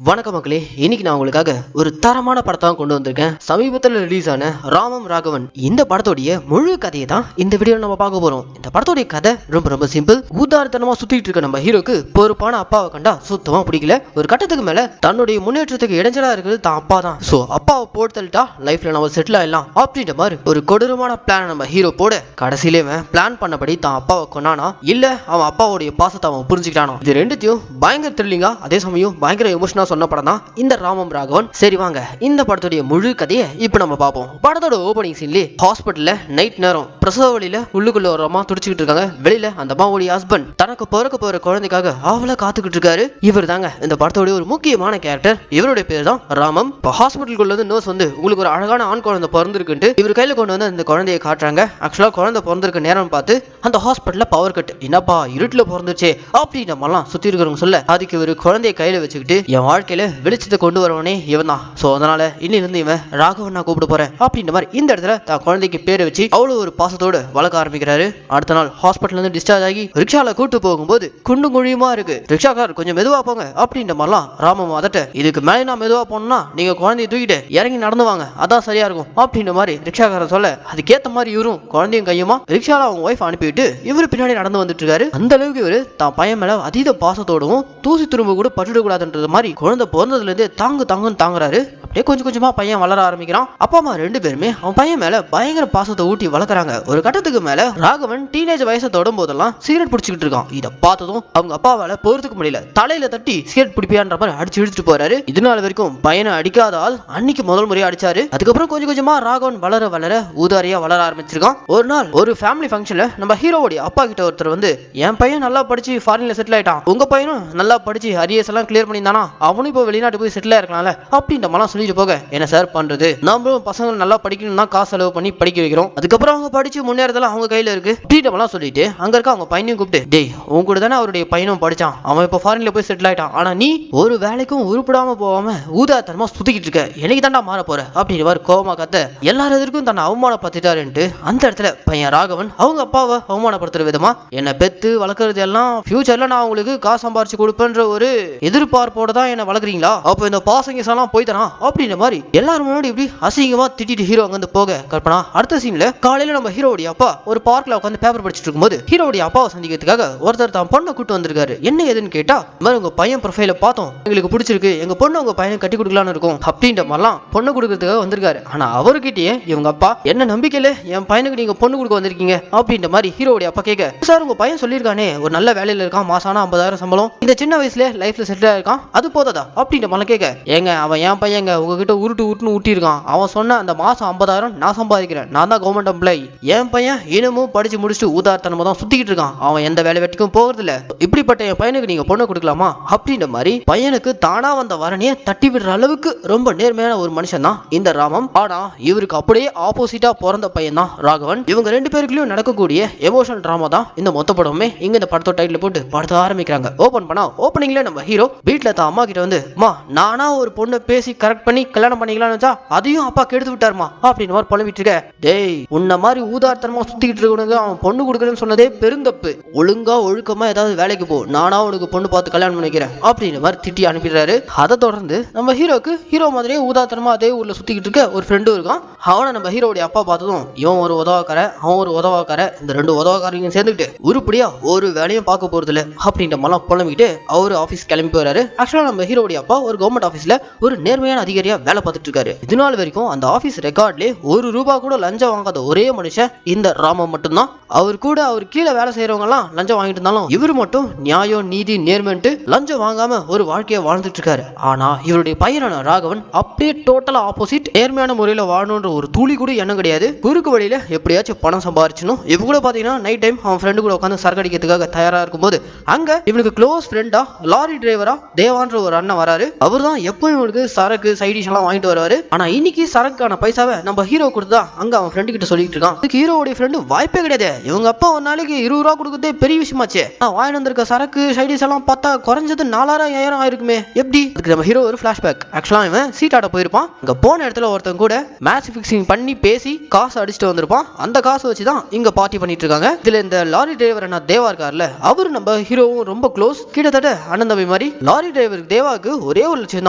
வணக்கம் மக்களே, இன்னைக்கு நான் உங்களுக்காக ஒரு தரமான படத்தை கொண்டு வந்திருக்கேன். சமீபத்தில் ரிலீஸ் ஆன ராமம் ராகவன் இந்த படத்தோடைய முழு கதையை தான் இந்த வீடியோவில் நம்ம பார்க்க போறோம். இந்த படத்தோடைய கதை ரொம்ப சிம்பிள். ஊதாரித்தனமா சுத்திட்டு இருக்க நம்ம ஹீரோக்கு பொறுப்பான அப்பாவை கண்டா சுத்தமா பிடிக்கல. ஒரு கட்டத்துக்கு மேல தன்னுடைய முன்னேற்றத்துக்கு இடைஞ்சலா இருக்கிறது தான் அப்பா தான். சோ அப்பாவை போட்டுட்டா லைஃப்ல நம்ம செட்டில் ஆயிடலாம் அப்படின்ற மாதிரி ஒரு கொடூரமான பிளான் நம்ம ஹீரோ போட, கடைசியிலே பிளான் பண்ணபடி தான் அப்பாவை கொண்டானா இல்ல அவன் அப்பாவுடைய பாசத்தை அவன் புரிஞ்சுக்கிட்டானோ. இது ரெண்டுத்தையும் பயங்கர த்ரில்லிங்கா அதே சமயம் பயங்கர எமோஷனா சொன்ன படம் தான் இந்த ராமம் ராகவன். சரி வாங்க இந்த படத்துடைய முழு கதையை இப்ப நம்ம பார்ப்போம். படத்தோட ஓபனிங் சீன்லயே ஹாஸ்பிட்டல்ல நைட் நேரம் பிரசவ வழியில உள்ளுக்குள்ள ஒரு அம்மா துடிச்சுக்கிட்டு இருக்காங்க. வெளியில அந்த அம்மாவுடைய ஹஸ்பண்ட் தனக்கு பிறக்க போற குழந்தைக்காக அவளை காத்துக்கிட்டு இருக்காரு. இவர் தாங்க இந்த படத்தோட ஒரு முக்கியமான கேரக்டர். இவருடைய பேர் தான் ராமம். இப்போ ஹாஸ்பிட்டலுக்குள்ள வந்து நர்ஸ் வந்து உங்களுக்கு ஒரு அழகான ஆண் குழந்தை பிறந்திருக்குன்ட்டு இவர் கையில கொண்டு வந்து இந்த குழந்தையை காட்டுறாங்க. ஆக்சுவலா குழந்தை பிறந்திருக்க நேரம் பார்த்து அந்த ஹாஸ்பிட்டல்ல பவர் கட். என்னப்பா இருட்டுல பிறந்துச்சே அப்படின்னு நம்மலாம் சுத்தி இருக்கிறவங்க சொல்ல, அதுக்கு இவர் குழந்தைய கையில வச்சுக்கிட்டு என் வாழ்க்கையில வெளிச்சத்தை கொண்டு வரவனே இவன் தான். சோ அதனால இன்னிலிருந்து இவன் ராகவன் நான் கூப்பிட போறேன் அப்படின்ற மாதிரி இந்த இடத்துல தான் குழந்தைக்கு பேரை வச்சு அவ்வளவு ஒரு பாசத்தோடு வளர்க்க ஆரம்பிக்கிறாரு. அடுத்த நாள் ஹாஸ்பிட்டல் இருந்து டிஸ்சார்ஜ் ஆகி ரிக்ஷால கூட்டு போகும்போது குண்டும் குழியுமா இருக்கு. ரிக்ஷாக்கார் கொஞ்சம் மெதுவா போங்க அப்படின்ற மாதிரிலாம் ராமம் அதட்ட, இதுக்கு மேலே நான் மெதுவா போனோம்னா நீங்க குழந்தைய தூக்கிட்டு இறங்கி நடந்து வாங்க, அதான் சரியா இருக்கும் அப்படின்ற மாதிரி ரிக்ஷாக்காரர் சொல்ல, அதுக்கேத்த மாதிரி இவரும் குழந்தையும் கையுமா ரிக்ஷால அவங்க ஒய்ஃப் அனுப்பிவிட்டு இவரு பின்னாடி நடந்து வந்துட்டு இருக்காரு. அந்த அளவுக்கு இவரு தான் பையன் மேல அதீத பாசத்தோடவும் தூசி துரும்பு கூட பட்டுடக்கூடாதுன்றது மாதிரி குழந்தை பிறந்ததுல இருந்து தாங்குன்னு தாங்குறாரு. அப்படியே கொஞ்சம் கொஞ்சமா பையன் வளர ஆரம்பிக்கிறான். அப்பா அம்மா ரெண்டு பேருமே அவன் பையன் மேல பயங்கர பாசத்தை ஊட்டி வளர்க்குறாங்க. ஒரு கட்டத்துக்கு மேல ராகவன் டீனேஜ் வயசை தொடும் போதெல்லாம் சிகரெட் பிடிச்சிக்கிட்டு இருக்கான். இதை பார்த்ததும் அவங்க அப்பாவால பொறுத்துக்க முடியல. தலையில தட்டி சிகரெட் பிடிப்பியான்ற மாதிரி அடிச்சு இழுத்துட்டு போறாரு. இதனால வரைக்கும் பையனை அடிக்காத ஆள் அன்னைக்கு முதல் முறையா அடிச்சாரு. அதுக்கப்புறம் கொஞ்சம் கொஞ்சமா ராகவன் வளர ஊதாரியா வளர ஆரம்பிச்சிருக்கான். ஒரு நாள் ஒரு ஃபேமிலி ஃபங்க்ஷன்ல நம்ம ஹீரோவுடைய அப்பா கிட்ட ஒருத்தர் வந்து, என் பையன் நல்லா படிச்சு ஃபாரின்ல செட்டில் ஆயிட்டான், உங்க பையனும் நல்லா படிச்சு அரியர்ஸ் எல்லாம் கிளியர் பண்ணியிருந்தானா, அவனும் இப்போ வெளிநாட்டு போய் செட்டில் ஆயிருக்கலாம்ல அப்படின்ற மாதிரி சொல்லிட்டு போக, என்ன சார் பண்றது, நம்மளும் பசங்க நல்லா படிக்கணும்னா காசு செலவு பண்ணி படிக்க வைக்கிறோம், அதுக்கப்புறம் அவங்க படிச்சு முன்னேறதெல்லாம் அவங்க கையில இருக்கு அப்படின்ற சொல்லிட்டு அங்க இருக்க அவங்க பையனையும் கூப்பிட்டு, டேய் உங்க கூட தானே அவருடைய பையனும் படிச்சான், அவன் இப்போ ஃபாரின்ல போய் செட்டில் ஆயிட்டான், ஆனா நீ ஒரு வேலைக்கும் உருப்படாம போகாம ஊதாத்தனமா சுத்திக்கிட்டு இருக்க, எனக்கு தாண்டா மாற போற அப்படின்ற மாதிரி கோபமா கத்த, எல்லாரும் எதற்கும் தன்னை அவமானப்படுத்திட்டாருன்ட்டு அந்த இடத்துல பையன் ராகவன் அவங்க அப்பாவை அவமானப்படுத்துற விதமா, என்ன பெத்து வளர்க்கறது எல்லாம் ஃபியூச்சர்ல நான் உங்களுக்கு காசு சம்பாரிச்சு கொடுப்பேன்ற ஒரு எதிர்பார்ப்போட தான் என்ன வளர்க்குறீங்களா, அப்போ இந்த பாசங்க எல்லாம் போய்தானா அப்படின்ற மாதிரி எல்லாரும் முன்னாடி இப்படி அசிங்கமா திட்டிட்டு ஹீரோ அங்க போக கற்பனா. அடுத்த சீன்ல காலையில நம்ம ஹீரோடைய அப்பா ஒரு பார்க்ல உட்காந்து பேப்பர் படிச்சுட்டு இருக்கும்போது ஹீரோடைய அப்பாவை சந்திக்கிறதுக்காக ஒருத்தர் தான் பொண்ணை கூட்டு வந்திருக்காரு. என்ன ஏதுன்னு கேட்டா, மாதிரி உங்க பையன் ப்ரொஃபைல பார்த்தோம், எங்களுக்கு பிடிச்சிருக்கு, எங்க பொண்ணு உங்க பையனை கட்டி கொடுக்கலான்னு இருக்கும் அப்படின்ற மாதிரிலாம் பொண்ணு கொடுக்கறதுக்காக வந்திருக்காரு. ஆனா அவர்கிட்டயே இவங்க அப்பா, என்ன நம்பிக்கையில என் பையனுக்கு நீங்க பொண்ணு கொடுக்க வந்திருக்கீங்க அப்படின்ற மாதிரி ஹீரோடைய அப்பா கேட்க, சார் உங்க பையன் சொல்லியிருக்கானே ஒரு நல்ல வேலையில இருக்கான், மாசானா 50,000 சம்பளம், இந்த சின்ன வயசுல லைஃப்ல செட்டில் ஆயிருக்கான், அது போதா அப்படின்ற மாதிரி கேட்க, ஏங்க அவன் என் பையங்க உங்ககிட்ட உருட்டுன்னு ஊட்டியிருக்கான், அவன் சொன்ன அந்த மாசம் 50,000 நான் சம்பாதிக்கிறேன், நான் தான் கவர்மெண்ட் எம்ப்ளாயி, என் பையன் இன்னமும் படிச்சு முடிச்சுட்டு ஊதார்த்தனமா தான் சுத்திக்கிட்டு இருக்கான், அவன் எந்த வேலை வெட்டிக்கும் போகிறது இல்ல, இப்படிப்பட்ட என் பையனுக்கு நீங்க பொண்ணு கொடுக்கலாமா அப்படின்ற மாதிரி பையனுக்கு தானா வந்த வரணையை தட்டி விடுற அளவுக்கு ரொம்ப நேர்மையான ஒரு மனுஷன் தான் இந்த ராமம். ஆனா இவருக்கு அப்படியே ஆப்போசிட்டா பிறந்த பையன் தான் ராகவன். இவங்க ரெண்டு பேருக்குள்ளயும் நடக்கக்கூடிய எமோஷனல் டிராமா தான் இந்த மொத்த படமே. இங்க இந்த படத்தோட டைட்டில் போட்டு படத்தை ஆரம்பிக்கிறாங்க. ஓபன் பண்ணா ஓப்பனிங்ல நம்ம ஹீரோ வீட்டுல தான் அம்மா கிட்ட வந்து, அம்மா நானா ஒரு பொண்ணை பேசி கரெக்ட் பண்ணி கல்யாணம் பண்ணிக்கலாம்னு வச்சா அதையும் அப்பா கெடுத்து விட்டாருமா அப்படின்னு மாதிரி புலம்பிட்டு இருக்க, டேய் உன்ன மாதிரி ஊதார்த்தனமா சுத்திக்கிட்டு இருக்கவனுக்கு அவன் பொண்ணு கொடுக்குறேன்னு சொன்னதே பெருந்தப்பு, ஒழுங்கா ஒழுக்கமா ஏதாவது வேலைக்கு போ, நானா உனக்கு பொண்ணு பார்த்து கல்யாணம் பண்ணிக்கிறேன் அப்படின்னு மாதிரி திட்டி அனுப்பிடுறாரு. அதை தொடர்ந்து நம்ம ஹீரோ மாதிரியே ஊதார்த்தனமா அதே ஊர்ல சுத்திக்கிட்டு இருக்க ஒரு ஃப்ரெண்டும் இருக்கான். அவனை நம்ம ஹீரோடைய அப்பா பார்த்ததும், இவன் ஒரு உதவாக்கார அவன் ஒரு உதவாக்கார, இந்த ரெண்டு உதவாக்காரங்க சேர்ந்துக்கிட்டு உருப்படியா ஒரு வேலையும் பார்க்க போறது இல்ல அப்படின்ற மாதிரிலாம் புலம்பிக்கிட்டு அவரு ஆபீஸ் கிளம்பி போறாரு. ஆக்சுவலா நம்ம ஹீரோடைய அப்பா ஒரு கவர்மெண்ட் ஆபீஸ்ல ஒரு நேர்மையான அதிகாரியா வேலை பார்த்துட்டு இருக்காரு. இதனால வரைக்கும் அந்த ஆபீஸ் ரெக்கார்ட்ல ₹1 கூட லஞ்சம் வாங்காத ஒரே மனுஷன் இந்த ராமம் மட்டும்தான். அவர் கூட அவர் கீழே வேலை செய்யறவங்க எல்லாம் லஞ்சம் வாங்கிட்டு இருந்தாலும் இவர் மட்டும் நியாயம் நீதி நேர்மைன்ட்டு லஞ்சம் வாங்காம ஒரு வாழ்க்கையை வாழ்ந்துட்டு இருக்காரு. ஆனா இவருடைய பையனான ராகவன் அப்படியே டோட்டலா ஆப்போசிட், நேர்மையான முறையில வாழணுன்ற ஒரு துளி கூட எண்ணம் கிடையாது. குறுக்கு வழியில எப்படியாச்சும் பணம் சம்பாரிச்சணும். இவங்க கூட பாத்தீங்கன்னா நைட் டைம் அவன் ஃப்ரெண்டு கூட உட்காந்து சரக்கு அடிக்கிறதுக்காக தயாரா இருக்கும்போது அங்க இவனுக்கு க்ளோஸ் ஃப்ரெண்டா லாரி டிரைவரா தேவான்ற ஒரு அண்ணன் வராரு. அவர் தான் எப்பவும் இவனுக்கு சரக்கு சைடிஷ் எல்லாம் வாங்கிட்டு வருவாரு. ஆனா இன்னைக்கு சரக்கான பைசாவை நம்ம ஹீரோ கொடுத்தா அங்க அவன் ஃப்ரெண்டு கிட்ட சொல்லிட்டு இருக்கான். அதுக்கு ஹீரோடைய ஃப்ரெண்டு, வாய்ப்பே கிடையாது, இவங்க அப்பா ஒரு நாளைக்கு ₹20 கொடுக்கறதே பெரிய விஷயமாச்சே, வாங்கிட்டு வந்திருக்க சரக்கு சைடிஷ் எல்லாம் பார்த்தா குறைஞ்சது 4,000 ஆயிருக்குமே எப்படி. அதுக்கு நம்ம ஹீரோ ஒரு பிளாஷ்பேக். ஆக்சுவலா இவன் சீட் ஆட போயிருப்பான். இங்க போன இடத்துல ஒருத்தன் கூட மேட்ச் பிக்சிங் பண்ணி பேசி காசு அடிச்சுட்டு வந்திருப்பான். அந்த காசு வச்சுதான் இங்க பார்ட்டி பண்ணிட்டு இருக்காங்க. இதுல இந்த லாரி டிரைவர் என்ன தேவா இருக்கார்ல, அவரு நம்ம ஹீரோவும் ரொம்ப க்ளோஸ், கிட்டத்தட்ட அண்ணன் தம்பி மாதிரி. லாரி டிரைவர் தேவா தேவாக்கு ஒரே ஒரு லட்சியம்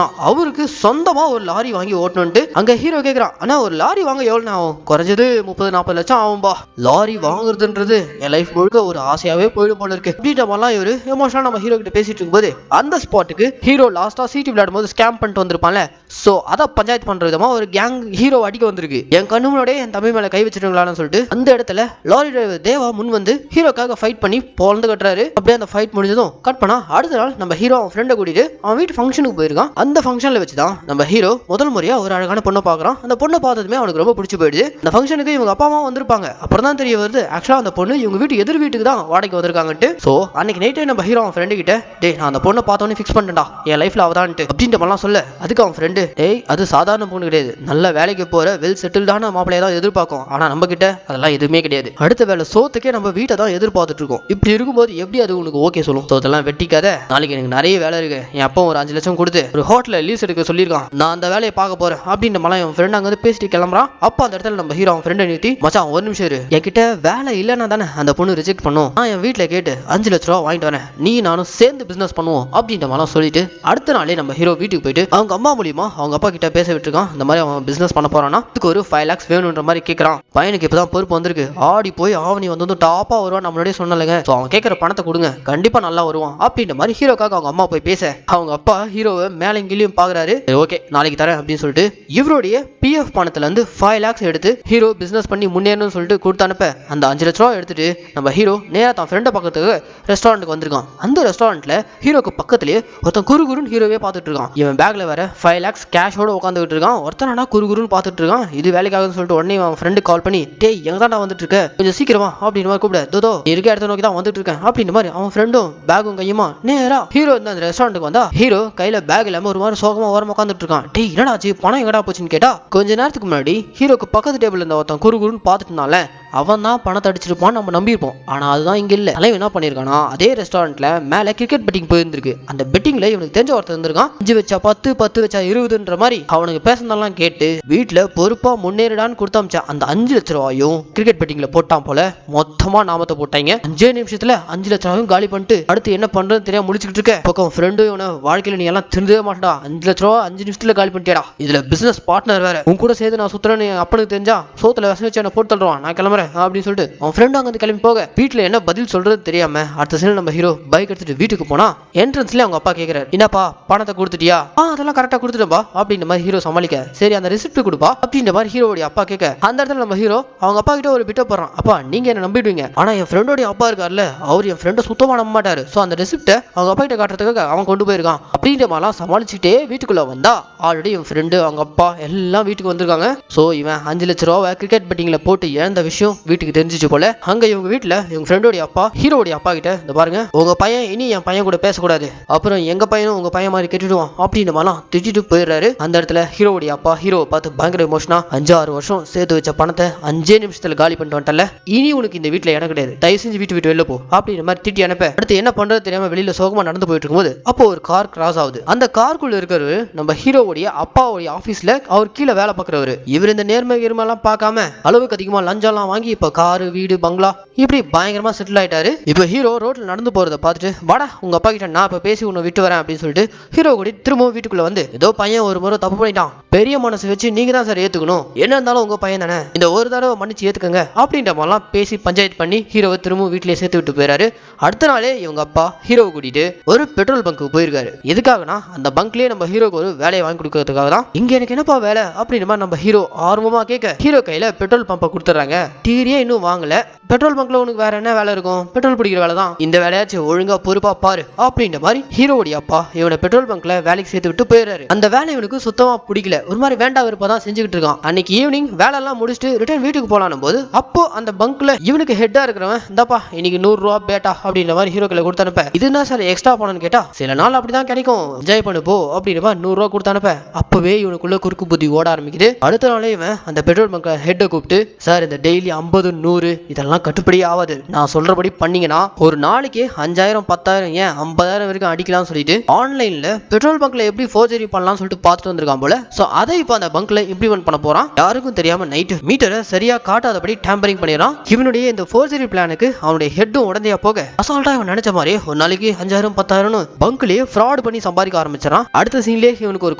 தான், அவருக்கு சொந்தமா ஒரு லாரி வாங்கி ஓட்டணும்ட்டு. அங்க ஹீரோ கேக்குறான், ஆனா ஒரு லாரி வாங்க எவ்வளவு ஆகும்? குறைஞ்சது 30-40 லட்சம் ஆகும்பா. லாரி வாங்குறதுன்றது என் லைஃப் முழுக்க ஒரு ஆசையாவே போயிடும் போல இருக்கு அப்படின்ற மாதிரிலாம் இவரு எமோஷனலா நம்ம ஹீரோ கிட்ட பேசிட்டு இருக்கும்போது அந்த ஸ்பாட்டுக்கு ஹீரோ லாஸ்டா சிடி விளையாடும் போது ஸ்கேம் பண்ணிட்டு வந்திருப்பான்ல, சோ அத பஞ்சாயத்து பண்ற விதமா ஒரு கேங் ஹீரோ அடிக்க வந்திருக்கு. என் கண்ணு முன்னாடியே என் தம்பி மேல கை வச்சிருக்கலாம்னு சொல்லிட்டு அந்த இடத்துல லாரி டிரைவர் தேவா முன் வந்து ஹீரோக்காக ஃபைட் பண்ணி பொழந்து கட்டுறாரு. அப்படியே அந்த ஃபைட் முடிஞ்சதும் கட் பண்ணா அடுத்த நாள் நம்ம ஹீரோ அவன் ஃப்ரெண்டை கூட்டிட்டு அவன் வீட்டு ஃபங்க்ஷனுக்கு போயிருக்கான். அந்த ஃபங்க்ஷன்ல வச்சுதான் நம்ம ஹீரோ முதல் முறையா ஒரு அழகான பொண்ணை பாக்குறான். அந்த பொண்ணை பார்த்ததுமே அவனுக்கு ரொம்ப பிடிச்சி போயிடுது. அந்த ஃபங்க்ஷனுக்கு இவங்க அப்பா அம்மா வந்திருப்பாங்க. அப்புறம் தான் தெரிய வருது ஆக்சுவலா அந்த பொண்ணு இவங்க வீட்டு எதிர் வீட்டுக்கு தான் வாடகைக்கு வந்திருக்காங்கட்டு. சோ அன்னைக்கு நைட்டே நம்ம ஹீரோ அவன் ஃப்ரெண்டு கிட்ட, டேய் நான் அந்த பொண்ணை பார்த்தோன்னே ஃபிக்ஸ் பண்ணிட்டேன்டா, என் லைஃப்ல அவதான்ட்டு அப்படின்ற மாதிரிலாம் சொல்ல, அதுக்கு அவன் ஃப்ரெண்டு, டேய் அது சாதாரண பொண்ணு கிடையாது, நல்ல வேலைக்கு போற வெல் செட்டில்டான மாப்பிள்ளைய தான் எதிர்பார்க்கும், ஆனா நம்ம கிட்ட அதெல்லாம் எதுவுமே கிடையாது, அடுத்த வேலை சோத்துக்கே நம்ம வீட்டை தான் எதிர்பார்த்துட்டு இருக்கோம், இப்படி இருக்கும்போது எப்படி அது உனக்கு ஓகே சொல்லும்? சோத்தெல்லாம் வெட்டிக்காத, நாளைக்கு எனக்கு நிறைய வேலை இருக்கு, என் அப்பா ஒரு 5 லட்சம் கொடுத்து ஒரு ஹோட்டல்ல லீஸ் எடுக்க சொல்லியிருக்கான், நான் அந்த வேலையை பார்க்க போறேன் அப்படின்ற மாதிரி என் ஃப்ரெண்ட் அங்க வந்து பேசிட்டு கிளம்புறான். அப்ப அந்த இடத்துல நம்ம ஹீரோ அவன் ஃப்ரெண்டை நிறுத்தி, மச்சான் ஒரு நிமிஷம் இரு, என்கிட்ட வேலை இல்லைன்னா தானே அந்த பொண்ணு ரிஜெக்ட் பண்ணும், நான் என் வீட்டுல கேட்டு 5 லட்ச ரூபா வாங்கிட்டு வரேன், நீ நானும் சேர்ந்து பிசினஸ் பண்ணுவோம் அப்படின்ற மாதிரி சொல்லிட்டு அடுத்த நாளே நம்ம ஹீரோ வீட்டுக்கு போயிட்டு அவங்க அம்மா மூலியமா அவங்க அப்பா கிட்ட பேச விட்டுருக்கான். இந்த மாதிரி அவன் பிசினஸ் பண்ண போறான்னா அதுக்கு ஒரு 5 lakhs வேணும்ன்ற மாதிரி கேட்கறான். பையனுக்கு இப்பதான் பொறுப்பு வந்திருக்கு, ஆடி போய் ஆவணி வந்து டாப்பா வருவான், நம்மளுடைய சொன்னலங்க, அவன் கேட்கற பணத்தை கொடுங்க, கண்டிப்பா நல்லா வருவான் அப்படின்ற மாதிரி ஹீரோக்காக அவங்க அம்மா போய் பேச அவங்க அப்பா ஹீரோவை மேல இங்கிலையும் பாக்குறாரு. ஓகே நாளைக்கு தரேன் அப்படின்னு சொல்லிட்டு இவருடைய பிஎஃப் பணத்துல இருந்து 5 lakhs எடுத்து ஹீரோ பிசினஸ் பண்ணி முன்னேறணும்னு சொல்லிட்டு கொடுத்து அனுப்ப அந்த 5 லட்ச ரூபா எடுத்துட்டு நம்ம ஹீரோ நேரா தான் ஃப்ரெண்டை பக்கத்துக்கு ரெஸ்டாரண்ட்டுக்கு வந்திருக்கான். அந்த ரெஸ்டாரண்ட்ல ஹீரோக்கு பக்கத்துலயே ஒருத்தன் குறுகுறுன்னு ஹீரோவே பார்த்துட்டு இருக்கான். இவன் பேக்ல வேற 5 lakhs கேஷோட உட்காந்துட்டு இருக்கான். ஒருத்தனா குறுகுறுன்னு பார்த்துட்டு இருக்கான். இது வேலைக்காகன்னு சொல்லிட்டு உடனே அவன் ஃப்ரெண்டு கால் பண்ணி, டேய் எங்க தான் வந்துட்டு இருக்க, கொஞ்சம் சீக்கிரமா அப்படின்ற மாதிரி கூப்பிட, தோதோ இருக்க இடத்த நோக்கி தான் வந்துட்டு இருக்கேன் அப்படின்ற மாதிரி அவன் ஃப்ரெண்டும் பேக்கும் கையுமா நேரா ஹீரோ இந்த ரெஸ்டாரண்ட்டுக்கு வந்தா ஹீரோ கையில பேக் இல்லாம ஒரு மாதிரி சோகமா ஓரமா உட்காந்துட்டு இருக்கான். டேய் என்னடாச்சு, பணம் எங்கடா போச்சுன்னு கேட்டா, கொஞ்ச நேரத்துக்கு முன்னாடி ஹீரோக்கு பக்கத்து டேபிள் இருந்த ஒருத்தன் குறுகுறுன்னு பார்த்துட்டுனால அவன் தான் பணத்தை அடிச்சிருப்பான்னு நம்ம நம்பியிருப்போம். ஆனா அதுதான் இங்க இல்ல. தலைவன் என்ன பண்ணிருக்கானா, அதே ரெஸ்டாரண்ட்ல மேல கிரிக்கெட் பெட்டிங் போயிருந்திருக்கு. அந்த பெட்டிங்ல இவனுக்கு தெரிஞ்ச ஒருத்தர் இருந்திருக்கான். 5 வச்சா 10, 10 வச்சா 20ன்ற மாதிரி அவனுக்கு பேசுனதெல்லாம் கேட்டு வீட்டுல பொறுப்பா முன்னேறிடான்னு கொடுத்தாமிச்சா அந்த 5 லட்ச ரூபாயும் கிரிக்கெட் பெட்டிங்ல போட்டான் போல. மொத்தமா நாமத்தை போட்டாங்க. 5 நிமிஷத்துல 5 லட்ச ரூபாயும் காலி பண்ணிட்டு அடுத்து என்ன பண்றதுன்னு தெரியாம முடிச்சுக்கிட்டு இருக்க பக்கம் ஃப்ரெண்டும் இவனை வாழ்க்கையில நீ எல்லாம் திருந்தவே மாட்டா, 5 லட்ச ரூபா 5 நிமிஷத்துல காலி பண்ணிட்டியாடா, இதுல பிசினஸ் பார்ட்னர் வேற, உன் கூட சேர்த்து நான் சுத்துறேன்னு அப்பனுக்கு தெரிஞ்சா சோத்துல விஷம் வச்சு என்ன போட்டு தள்ளுவான், நான் கிளம்புறேன் அப்படின்னு சொல்லிட்டு அவன் ஃப்ரெண்டும் அங்க கிளம்பி போக வீட்டுல என்ன பதில் சொல்றது தெரியாம அடுத்த சீன் நம்ம ஹீரோ பைக் எடுத்துட்டு வீட்டுக்கு போனா என்ட்ரன்ஸ்ல அவங்க அப்பா கேக்குறாரு, என்னப்பா பணத்தை கொடுத்துட்டியா? அதெல்லாம் கரெக்டா கொடுத்துட்டப்பா அப்படின்ற மாதிரி ஹீரோ சமாளிக்க, சரி அந்த ரிசிப்ட் கொடுப்பா அப்படின்ற மாதிரி ஹீரோடைய அப்பா கேட்க அந்த இடத்துல நம்ம ஹீரோ அவங்க அப்பா கிட்ட ஒரு பிட்ட போறான், அப்பா நீங்க என்ன நம்பிடுவீங்க, ஆனா என் ஃப்ரெண்டோடைய அப்பா இருக்காருல்ல அவர் என் ஃப்ரெண்டை சுத்தமா நம்ப மாட்டாரு, சோ அந்த ரிசிப்ட அவங்க அப்பா கிட்ட காட்டுறதுக்காக அவன் கொண்டு போயிருக்கான் அப்படின்ற மாதிரிலாம் சமாளிச்சுட்டே வீட்டுக்குள்ள வந்தா ஆல்ரெடி என் ஃப்ரெண்டு அவங்க அப்பா எல்லாம் வீட்டுக்கு வந்திருக்காங்க. சோ இவன் 5 லட்ச ரூபாவை கிரிக்கெட் பெட்டிங்ல போட்டு இழந்த விஷயம் வீட்டுக்கு தெரிஞ்சிச்சு போல. அங்க இவங்க வீட்டுல இவங்க ஃப்ரெண்டோடைய அப்பா ஹீரோடைய அப்பா கிட்ட, இந்த பாருங்க உங்க பையன் இனி என் பையன் கூட பேசக்கூடாது, அப்புறம் எங்க பையனும் உங்க பையன் மாதிரி கெட்டுடுவான் அப்படின்ற மாதிரிலாம் திட்டிட்டு போயிடுறாரு. அந்த இடத்துல ஹீரோடைய அப்பா ஹீரோவை பார்த்து பயங்கர எமோஷனா, 5-6 வருஷம் சேர்த்து வச்ச பணத்தை 5 நிமிஷத்துல காலி பண்ணிட்டு வந்துட்டல, இனி உனக்கு இந்த வீட்டுல இடம் கிடையாது, தயவு செஞ்சு வீட்டு விட்டு வெளில போ அப்படின்ற மாதிரி திட்டி அனுப்ப அடுத்து என்ன பண்றது தெரியாம வெளியில சோகமா நடந்து போயிட்டு இருக்கும்போது அப்போ ஒரு கார் கிராஸ் ஆகுது. அந்த காருக்குள்ள இருக்கிறவரு நம்ம ஹீரோவுடைய அப்பாவுடைய ஆபீஸ்ல அவர் கீழே வேலை பார்க்கிறவரு. இவர் இந்த நேர்மை எல்லாம் பார்க்காம அளவுக்கு அதிகமா லஞ்சம்லாம் வாங்கி இப்ப காரு வீடு பங்களா இப்படி பயங்கரமா செட்டில் ஆயிட்டாரு. இப்ப ஹீரோ ரோட்ல நடந்து போறதை பார்த்துட்டு, வாடா உங்க அப்பா கிட்ட நான் இப்ப பேசி உன்னை விட்டு வரேன் அப்படின்னு சொல்லிட்டு ஹீரோ கூட திரும்பவும் வீட்டுக்குள்ள வந்து, ஏதோ பையன் ஒரு முறை தப்பு பண்ணிட்டான், பெரிய மனசு வச்சு நீங்க தான் சார் ஏத்துக்கணும், என்ன இருந்தாலும் உங்க பையன் தானே, இந்த ஒரு தடவை மன்னிச்சு ஏத்துக்கங்க அப்படின்ற மாதிரிலாம் பேசி பஞ்சாயத்து பண்ணி ஹீரோவை திரும்பவும் வீட்டிலேயே சேர்த்து விட்டு போயிறாரு. அடுத்த நாளே இவங்க அப்பா ஹீரோவை கூட்டிட்டு ஒரு பெட்ரோல் பங்க்கு போயிருக்காரு. எதுக்காகனா அந்த பங்க்லயே நம்ம ஹீரோக்கு ஒரு வேலையை வாங்கி கொடுக்கறதுக்காக தான். இங்க எனக்கு என்னப்பா வேலை அப்படின்ற மாதிரி நம்ம ஹீரோ ஆர்வமா கேட்க ஹீரோ கையில பெட்ரோல் பம்பை கொடுத்துறாங்க. டீரியே இன்னும் வாங்கல, பெட்ரோல் பங்க்ல உனக்கு வேற என்ன வேலை இருக்கும், பெட்ரோல் பிடிக்கிற வேலை தான், இந்த வேலையாச்சும் ஒழுங்கா பொறுப்பா பாரு அப்படின்ற மாதிரி ஹீரோடைய அப்பா இவனை பெட்ரோல் பங்க்ல வேலைக்கு சேர்த்து விட்டு போயிடுறாரு. அந்த வேலை இவனுக்கு சுத்தமா பிடிக்கல, ஒரு மாதிரி வேண்டா விருப்பம் தான் செஞ்சுக்கிட்டு இருக்கான். அன்னைக்கு ஈவினிங் வேலை எல்லாம் முடிச்சுட்டு ரிட்டர்ன் வீட்டுக்கு போலானும் போது அப்போ அந்த பங்க்ல இவனுக்கு ஹெட்டா இருக்கிறவன், இந்தாப்பா இன்னைக்கு 100 ரூபா பேட்டா அப்படின்ற மாதிரி ஹீரோ கையில கொடுத்து அனுப்ப, இதுனா சார் எக்ஸ்ட்ரா பணம்னு கேட்டா, சில நாள் அப்படிதான் கிடைக்கும் என்ஜாய் பண்ணு போ அப்படின்ற மாதிரி 100 ரூபா கொடுத்து அனுப்ப அப்பவே இவனுக்குள்ள குறுக்கு புத்தி ஓட ஆரம்பிக்குது. அடுத்த நாளே இவன் அந்த பெட்ரோல் பங்க் ஹெட்டை கூப்பிட்டு, சார் இந்த டெய்லி 50 100 இதெல்லாம் கட்டுப்படி ஆகாது. நான் சொல்றபடி பண்ணீங்கன்னா ஒரு நாளைக்கு 5000 10,000 ஏன் 50,000 வரைக்கும் அடிக்கலாம்னு சொல்லிட்டு ஆன்லைன்ல பெட்ரோல் பங்க்ல எப்படி ஃபோர்ஜரி பண்ணலாம்னு சொல்லிட்டு பார்த்துட்டு வந்திருக்கான் போல. சோ அதை இப்போ அந்த பங்க்ல இம்ப்ளிமெண்ட் பண்ண போறான். யாருக்கும் தெரியாம நைட் மீட்டரை சரியா காட்டாதபடி டேம்பரிங் பண்ணிடுறான். இவனுடைய இந்த ஃபோர்ஜரி பிளானுக்கு அவனுடைய ஹெட்டும் உடனே போக அசால்ட்டா இவன் நினைச்ச மாதிரி ஒரு நாளைக்கு 5000 10,000 பங்க்லயே ஃப்ராட் பண்ணி சம்பாதிக்க ஆரம்பிச்சான். அடுத்த சீன்லயே இவனுக்கு ஒரு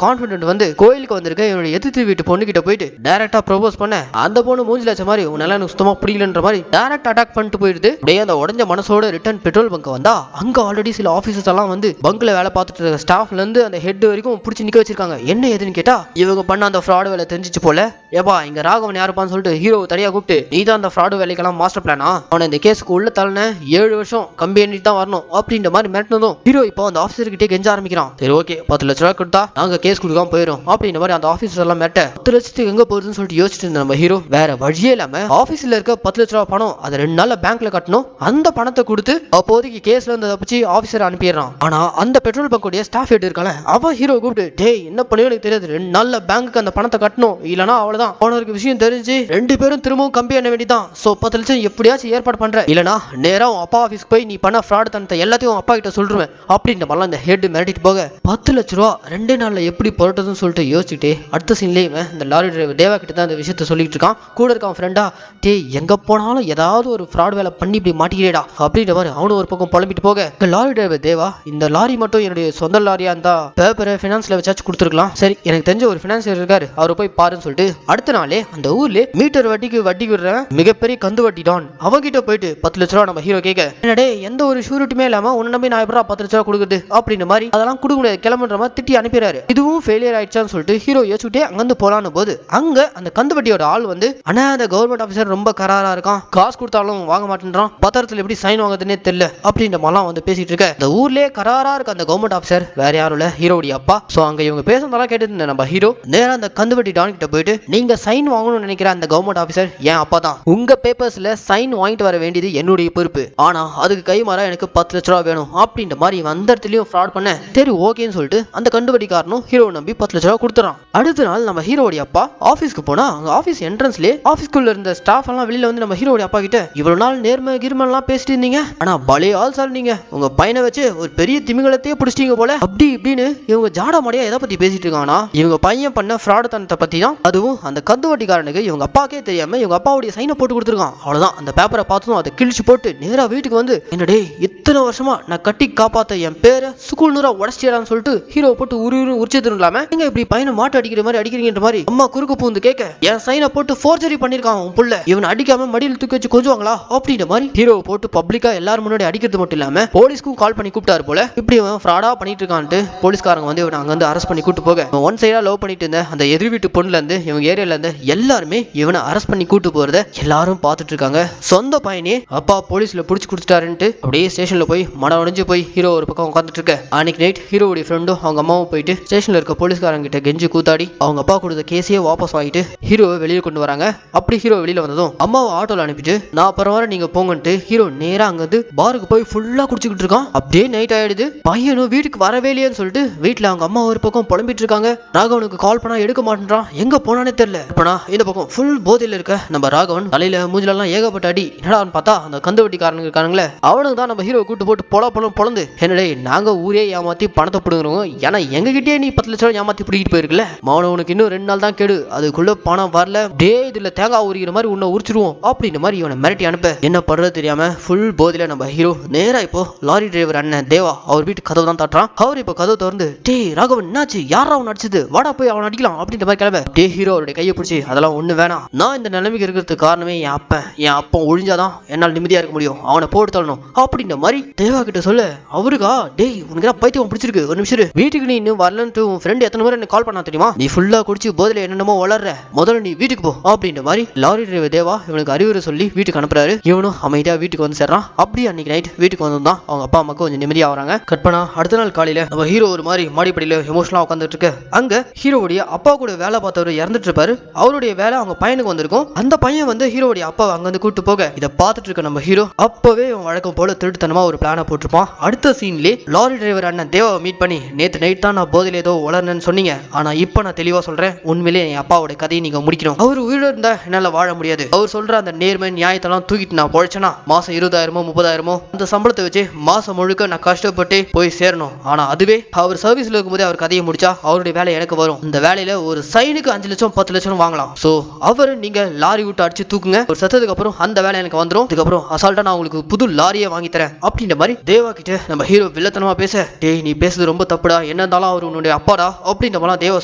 கான்ஃபிடென்ட் வந்து கோயிலுக்கு வந்திருக்க இவனுடைய எதிர்த்து வீட்டு பொண்ணு கிட்ட போயிட்டு டைரக்டா ப்ரோபோஸ் பண்ண அந்த பொண்ணு மூஞ்சில வச்ச மாதிரி உன்னால எனக்கு சுத்தமா பிடிக்கலன்ற மாதிரி டைரக்ட் அட்டாக் பண்ணிட்டு போயிடுது. அப்படியே அந்த உடஞ்ச மனசோட ரிட்டர்ன் பெட்ரோல் பங்க் வந்தா அங்க ஆல்ரெடி சில ஆபீசர்ஸ் எல்லாம் வந்து பங்க்ல வேலை பார்த்துட்டு இருக்க ஸ்டாஃப்ல இருந்து அந்த ஹெட் வரைக்கும் பிடிச்சி நிக்க வச்சிருக்காங்க. என்ன ஏதுன்னு கேட்டா இவங்க பண்ண அந்த ஃப்ராட் வேலை தெரிஞ்சிச்சு போல. ஏப்பா இங்க ராகவன் யாருப்பான்னு சொல்லிட்டு ஹீரோ தனியா கூப்பிட்டு நீ தான் அந்த ஃப்ராட் வேலைக்கெல்லாம் மாஸ்டர் பிளானா, அவனை இந்த கேஸுக்கு உள்ள தள்ளன 7 வருஷம் கம்பி எண்ணிட்டு தான் வரணும் அப்படின்ற மாதிரி மிரட்டினதும் ஹீரோ இப்போ அந்த ஆஃபீஸர் கிட்டே கெஞ்ச ஆரம்பிக்கிறான். சரி ஓகே 10 லட்ச ரூபாய் கொடுத்தா நாங்க கேஸ் கொடுக்காம போயிடும் அப்படின்ற மாதிரி அந்த ஆஃபீஸர் எல்லாம் மிரட்ட 10 லட்சத்துக்கு எங்க போகுதுன்னு சொல்லிட்டு யோசிச்சுட்டு இருந்த நம்ம ஹீரோ வேற வழியே இல்லாம ஆபீஸ்ல இருக்க 10 லட்ச ரூபாய் பணம் அதை 2 நாள்ல பேங்க்ல கட்டணும். அந்த பணத்தை கொடுத்து அப்போதைக்கு கேஸ்ல இருந்து தப்பிச்சு ஆபீசர் அனுப்பிடுறான். ஆனா அந்த பெட்ரோல் பங்கோடைய ஸ்டாஃப் ஹெட் இருக்கால அவன் ஹீரோ கூப்பிட்டு டேய் என்ன பண்ணியோ எனக்கு தெரியாது, 2 நாள்ல பேங்க்கு அந்த பணத்தை கட்டணும், இல்லனா அவ்வளவுதான் அவனுக்கு விஷயம் தெரிஞ்சு 2 பேரும் திரும்பவும் கம்பி எண்ண வேண்டியதான். சோ 10 லட்சம் எப்படியாச்சும் ஏற்பாடு பண்ற, இல்லனா நேரா அப்பா ஆபீஸ்க்கு போய் நீ பண்ண ஃப்ராட் தனத்தை எல்லாத்தையும் அப்பா கிட்ட சொல்றேன் அப்படின்ற மாதிரிலாம் இந்த ஹெட் மிரட்டிட்டு போக 10 லட்ச ரூபா 2 நாள்ல எப்படி புரட்டுதுன்னு சொல்லிட்டு யோசிச்சுட்டு அடுத்த சீன்லயே இந்த லாரி டிரைவர் தேவா கிட்ட தான் இந்த விஷயத்த சொல்லிட்டு இருக்கான். கூட இருக்கான் ஃப்ரெண்டா டேய் எங்க போனாலும் ஏதாவது ஒரு ஃப்ராட் வேலை பண்ணி இப்படி மாட்டிக்கிறேடா அப்படின்ற மாதிரி அவனும் ஒரு பக்கம் புலம்பிட்டு போக லாரி டிரைவர் தேவா இந்த லாரி மட்டும் என்னுடைய சொந்த லாரியா இருந்தா பேப்பரை ஃபினான்ஸ்ல வச்சாச்சு கொடுத்துருக்கலாம், சரி எனக்கு தெரிஞ்ச ஒரு ஃபினான்சியர் இருக்காரு அவரை போய் பாருன்னு சொல்லிட்டு அடுத்த நாளே அந்த ஊர்ல மீட்டர் வட்டிக்கு வட்டி விடுற மிகப்பெரிய கந்து வட்டி டான் அவங்கிட்ட போயிட்டு 10 லட்ச ரூபா நம்ம ஹீரோ கேட்க என்னடே எந்த ஒரு ஷூரிட்டுமே இல்லாம உன்னை நம்பி நான் எப்படா 10 லட்ச ரூபா கொடுக்குது அப்படின்ற மாதிரி அதெல்லாம் கொடுக்க முடியாது கிளம்புன்ற மாதிரி திட்டி அனுப்பிடுறாரு. இதுவும் ஃபெயிலியர் ஆயிடுச்சான்னு சொல்லிட்டு ஹீரோ யோசிச்சுட்டே அங்கிருந்து போலான்னு போது அங்க அந்த கந்து வட்டியோட ஆள் வந்து ஆனா அந்த கவர்மெண்ட் ஆபீசர் ரொம்ப கராரா இருக்கான், காசு கொடுத்தாலும் வாங்க மாட்டேன்றான், பத்திரத்துல எப்படி சைன் வாங்குறதுன்னே தெரியல அப்படின்ற மாதிரிலாம் வந்து பேசிட்டு இருக்க இந்த ஊர்லயே கராரா இருக்க அந்த கவர்மெண்ட் ஆபீசர் வேற யாரும் இல்ல ஹீரோடைய அப்பா. சோ அங்க இவங்க பேசுறதெல்லாம் கேட்டு நம்ம ஹீரோ நேரா அந்த கந்துவட்டி டான் கிட்ட போயிட்டு நீங்க சைன் வாங்கணும்னு நினைக்கிற அந்த கவர்மெண்ட் ஆபீசர் என் அப்பா தான், உங்க பேப்பர்ஸ்ல சைன் வாங்கிட்டு வர வேண்டியது என்னுடைய பொறுப்பு, ஆனா அதுக்கு கை மாறா எனக்கு 10 லட்ச ரூபா வேணும் அப்படின்ற மாதிரி அந்த இடத்துலயும் ஃப்ராட் பண்ண சரி ஓகேன்னு சொல்லிட்டு அந்த கண்டுவட்டிக்காரனும் ஹீரோ நம்பி 10 லட்ச ரூபா கொடுத்துறான். அடுத்த நாள் நம்ம ஹீரோடைய அப்பா ஆபீஸ்க்கு போனா அங்க ஆபீஸ் என்ட்ரன்ஸ்லயே ஆபீஸ்க்குள்ள இருந்த ஸ்டாஃப் எல்லாம் வெளியில வந்து நம்ம ஹீரோடைய அப்பா கிட்ட இவ்வளவு நாள் நேர்மை கிருமெல்லாம் பேசிட்டு இருந்தீங்க, ஆனா பலே ஆள் சார் நீங்க உங்க பையனை வச்சு ஒரு பெரிய திமிங்கலத்தையே பிடிச்சிட்டீங்க போல அப்படி இப்படின்னு இவங்க ஜாடா மாடியா எதை பத்தி பேசிட்டு இருக்காங்கன்னா இவங்க பையன் பண்ண ஃப்ராட் தனத்தை பத்தி தான். அதுவும் அந்த கந்துவட்டிக்காரனுக்கு இவங்க அப்பாக்கே தெரியாம இவங்க அப்பாவுடைய சைனை போட்டு கொடுத்துருக்கான். அவ்வளவுதான் அந்த பேப்பரை பார்த்ததும் அதை கிழிச்சு போட்டு நேரா வீட்டுக்கு வந்து என்னடே இத்தனை வருஷமா நான் கட்டி காப்பாத்த என் பேரை ஸ்கூல் நூறா உடச்சிடான்னு சொல்லிட்டு ஹீரோ போட்டு உரிச்சதுலாம நீங்க இப்படி பையனை மாட்டு அடிக்கிற மாதிரி அடிக்கிறீங்கன்ற மாதிரி அம்மா குறுக்கு பூந்து கேட்க என் சைனை போட்டு ஃபோர்ஜரி பண்ணிருக்கான் உன் புள்ள, இவனை அடிக்காம மடியில் தூக்கி வச்சு கொஞ்சுவாங்களா அப்படின்ற மாதிரி ஹீரோ போட்டு பப்ளிக்கா எல்லாரும் முன்னாடி அடிக்கிறது மட்டும் இல்லாம போலீஸ்க்கும் கால் பண்ணி கூப்பிட்டாரு போல. இப்படி அவன் ஃப்ராடா பண்ணிட்டு இருக்கான்ட்டு போலீஸ்காரங்க வந்து இவனை அங்க வந்து அரெஸ்ட் பண்ணி கூட்டு போக ஒன் சைடா லவ் பண்ணிட்டு இருந்த அந்த எதிர் வீட்டு பொண்ணுல இருந்து இவங்க ஏரியால இருந்து எல்லாருமே இவனை அரெஸ்ட் பண்ணி கூட்டு போறத எல்லாரும் பார்த்துட்டு இருக்காங்க. சொந்த பையனே அப்பா போலீஸ்ல புடிச்சு கொடுத்துட்டாருன்ட்டு அப்படியே ஸ்டேஷன்ல போய் மன உடைஞ்சு போய் ஹீரோ ஒரு பக்கம் உட்காந்துட்டு இருக்க அன்னைக்கு நைட் ஹீரோடைய ஃப்ரெண்டும் அவங்க அம்மாவும் போயிட்டு ஸ்டேஷன்ல இருக்க போலீஸ்காரங்க கிட்ட கெஞ்சி கூத்தாடி அவங்க அப்பா கொடுத்த கேஸையே வாபஸ் வாங்கிட்டு ஹீரோவை வெளியே கொண்டு வராங்க. அப்படி ஹீரோ வெளியில வந்ததும் அம்மாவை ஆட்டோல அனுப்பிட்டு நான் பரவாயில்ல நீங்க போங்கன்ட்டு ஹீரோ நேரா அங்க வந்து பாருக்கு போய் ஃபுல்லா குடிச்சுக்கிட்டு இருக்கான். அப்படியே நைட் ஆயிடுது, பையனும் வீட்டுக்கு வரவே இல்லையேன்னு சொல்லிட்டு வீட்டுல அவங்க அம்மா ஒரு பக்கம் புலம்பிட்டு இருக்காங்க. ராகவனுக்கு கால் பண்ணா எடுக்க மாட்டேன்றான், எங்க போனானே தெரியல. இப்பனா இந்த பக்கம் ஃபுல் போதையில இருக்க நம்ம ராகவன் தலையில மூஞ்சிலெல்லாம் ஏகப்பட்ட அடி. என்னடான்னு பார்த்தா அந்த கந்துவட்டிக்காரனுக்கு இருக்கானுங்களே அவனுக்கு தான் நம்ம ஹீரோ கூட்டு போட்டு பொழந்து என்னடே நாங்க ஊரே ஏமாத்தி பணத்தை பிடுங்குறோம், ஏன்னா எங்க கிட்டே நீ 10 லட்சம் ஏமாத்தி பிடிக்கிட்டு போயிருக்கல, மௌனவனுக்கு இன்னும் 2 நாள் தான் கேடு, அதுக்குள்ள பணம் வரல டே இதுல தேங்காய் உரிக்கிற மாதிரி உன்னை உரிச்சிருவோம் அப்படின்ற மாதிரி இவனை மிரட்டி அனுப்ப என்ன பண்றது தெரியாம ஃபுல் போதையில நம்ம ஹீரோ நேரா இப்போ லாரி டிரைவர் அண்ணன் தேவா அவர் வீட்டு கதவு தான் தட்டுறான். அவர் இப்போ கதவு திறந்து டே ராகவன் என்னாச்சு, யாரா அவன் அடிச்சது, வாடா போய் அவன் அடிக்கலாம் அப்படின்ற மாதிரி கிளம்ப டே ஹீரோ அவருடைய கையை பிடிச்சி அதெல்லாம் ஒண்ணு வேணாம், நான் இந்த நிலைமைக்கு இருக்கிறதுக்கு காரணமே என் அப்பா ஒழிஞ்சாதான் என்னால் நிம்மதியா இருக்க முடியும், அவனை போட்டு தள்ளணும் அப்படின்ற மாதிரி தேவா கிட்ட சொல்ல அவருக்கா டேய் உனக்கு பைத்தியம் பிடிச்சிருக்கு, ஒரு நிமிஷம் வீட்டுக்கு நீ இன்னும் வரலன்ட்டு உன் ஃப்ரெண்ட் எத்தனை முறை கால் பண்ணா தெரியுமா, நீ ஃபுல்லா குடிச்சு போதில என்னென்னமோ வளர்ற, முதல்ல நீ வீட்டுக்கு போ அப்படின்ற மாதிரி லாரி டிரைவர் தேவா இவனுக்கு அறிவுரை சொல்லி வீட்டுக்கு அனுப்புறாரு. இவனும் அமைதியா வீட்டுக்கு வந்து சேர்றான். அப்படி அன்னைக்கு நைட் வீட்டுக்கு வந்தான் அவங்க அப்பா அம்மாக்கு கொஞ்சம் நிம்மதியா வராங்க. கட்பனா அடுத்த நாள் காலையில நம்ம ஹீரோ ஒரு மாதிரி மாடிப்படியில எமோஷனலா உட்காந்துட்டு இருக்க அங்க ஹீரோவுடைய அப்பா கூட வேலை பார்த்தவர் இறந்துட்டு இருப்பாரு. அவருடைய வேலை அவங்க பையனுக்கு வந்திருக்கும். அந்த பையன் வந்து ஹீரோவுடைய அப்பா அங்க வந்து கூட்டு போக இதை பார்த்துட்டு இருக்க நம்ம ஹீரோ அப்பவே வழக்கம் போல திருட்டுத்தனமா ஒரு பிளான போட்டிருப்பான். அடுத்த சீன்ல லாரி டிரைவர் அண்ணன் தேவாவை மீட் பண்ணி நேத்து நைட் தான் நான் போதையில ஏதோ வளர்னு சொன்னீங்க, ஆனா இப்ப நான் தெளிவா சொல்றேன் உண்மையிலே என் அப்பாவோட கதையை நீங்க முடிக்கணும், அவர் உயிரோடு இருந்தா என்னால வாழ முடியாது, போச்சு. அவர் சொல்ற அந்த நேர்மை நியாயத்தெல்லாம் தூக்கிட்டு நான் பொழைச்சேனா மாசம் 20,000 30,000 அந்த சம்பளத்தை வச்சு மாசம் முழுக்க நான் கஷ்டப்பட்டு போய் சேரணும். ஆனா அதுவே அவர் சர்வீஸ்ல இருக்கும்போது அவர் கதையை முடிச்சா அவருடைய வேலை எனக்கு வரும். இந்த வேலையில ஒரு சைனுக்கு 5 லட்சம் 10 லட்சம் வாங்கலாம். சோ அவர் நீங்க லாரி விட்டு அடிச்சு தூக்குங்க, ஒரு செத்ததுக்கு அப்புறம் அந்த வேலை எனக்கு வந்துடும், அதுக்கப்புறம் அசால்ட்டா நான் உங்களுக்கு புது லாரியை வாங்கி தரேன் அப்படின்ற மாதிரி தேவா கிட்ட நம்ம ஹீரோ வில்லத்தனமா பேச, டேய் நீ பேசுறது ரொம்ப தப்புடா, என்ன இருந்தாலும் அவர் உன்னுடைய அப்பாடா அப்படின்ற மாதிரி தேவா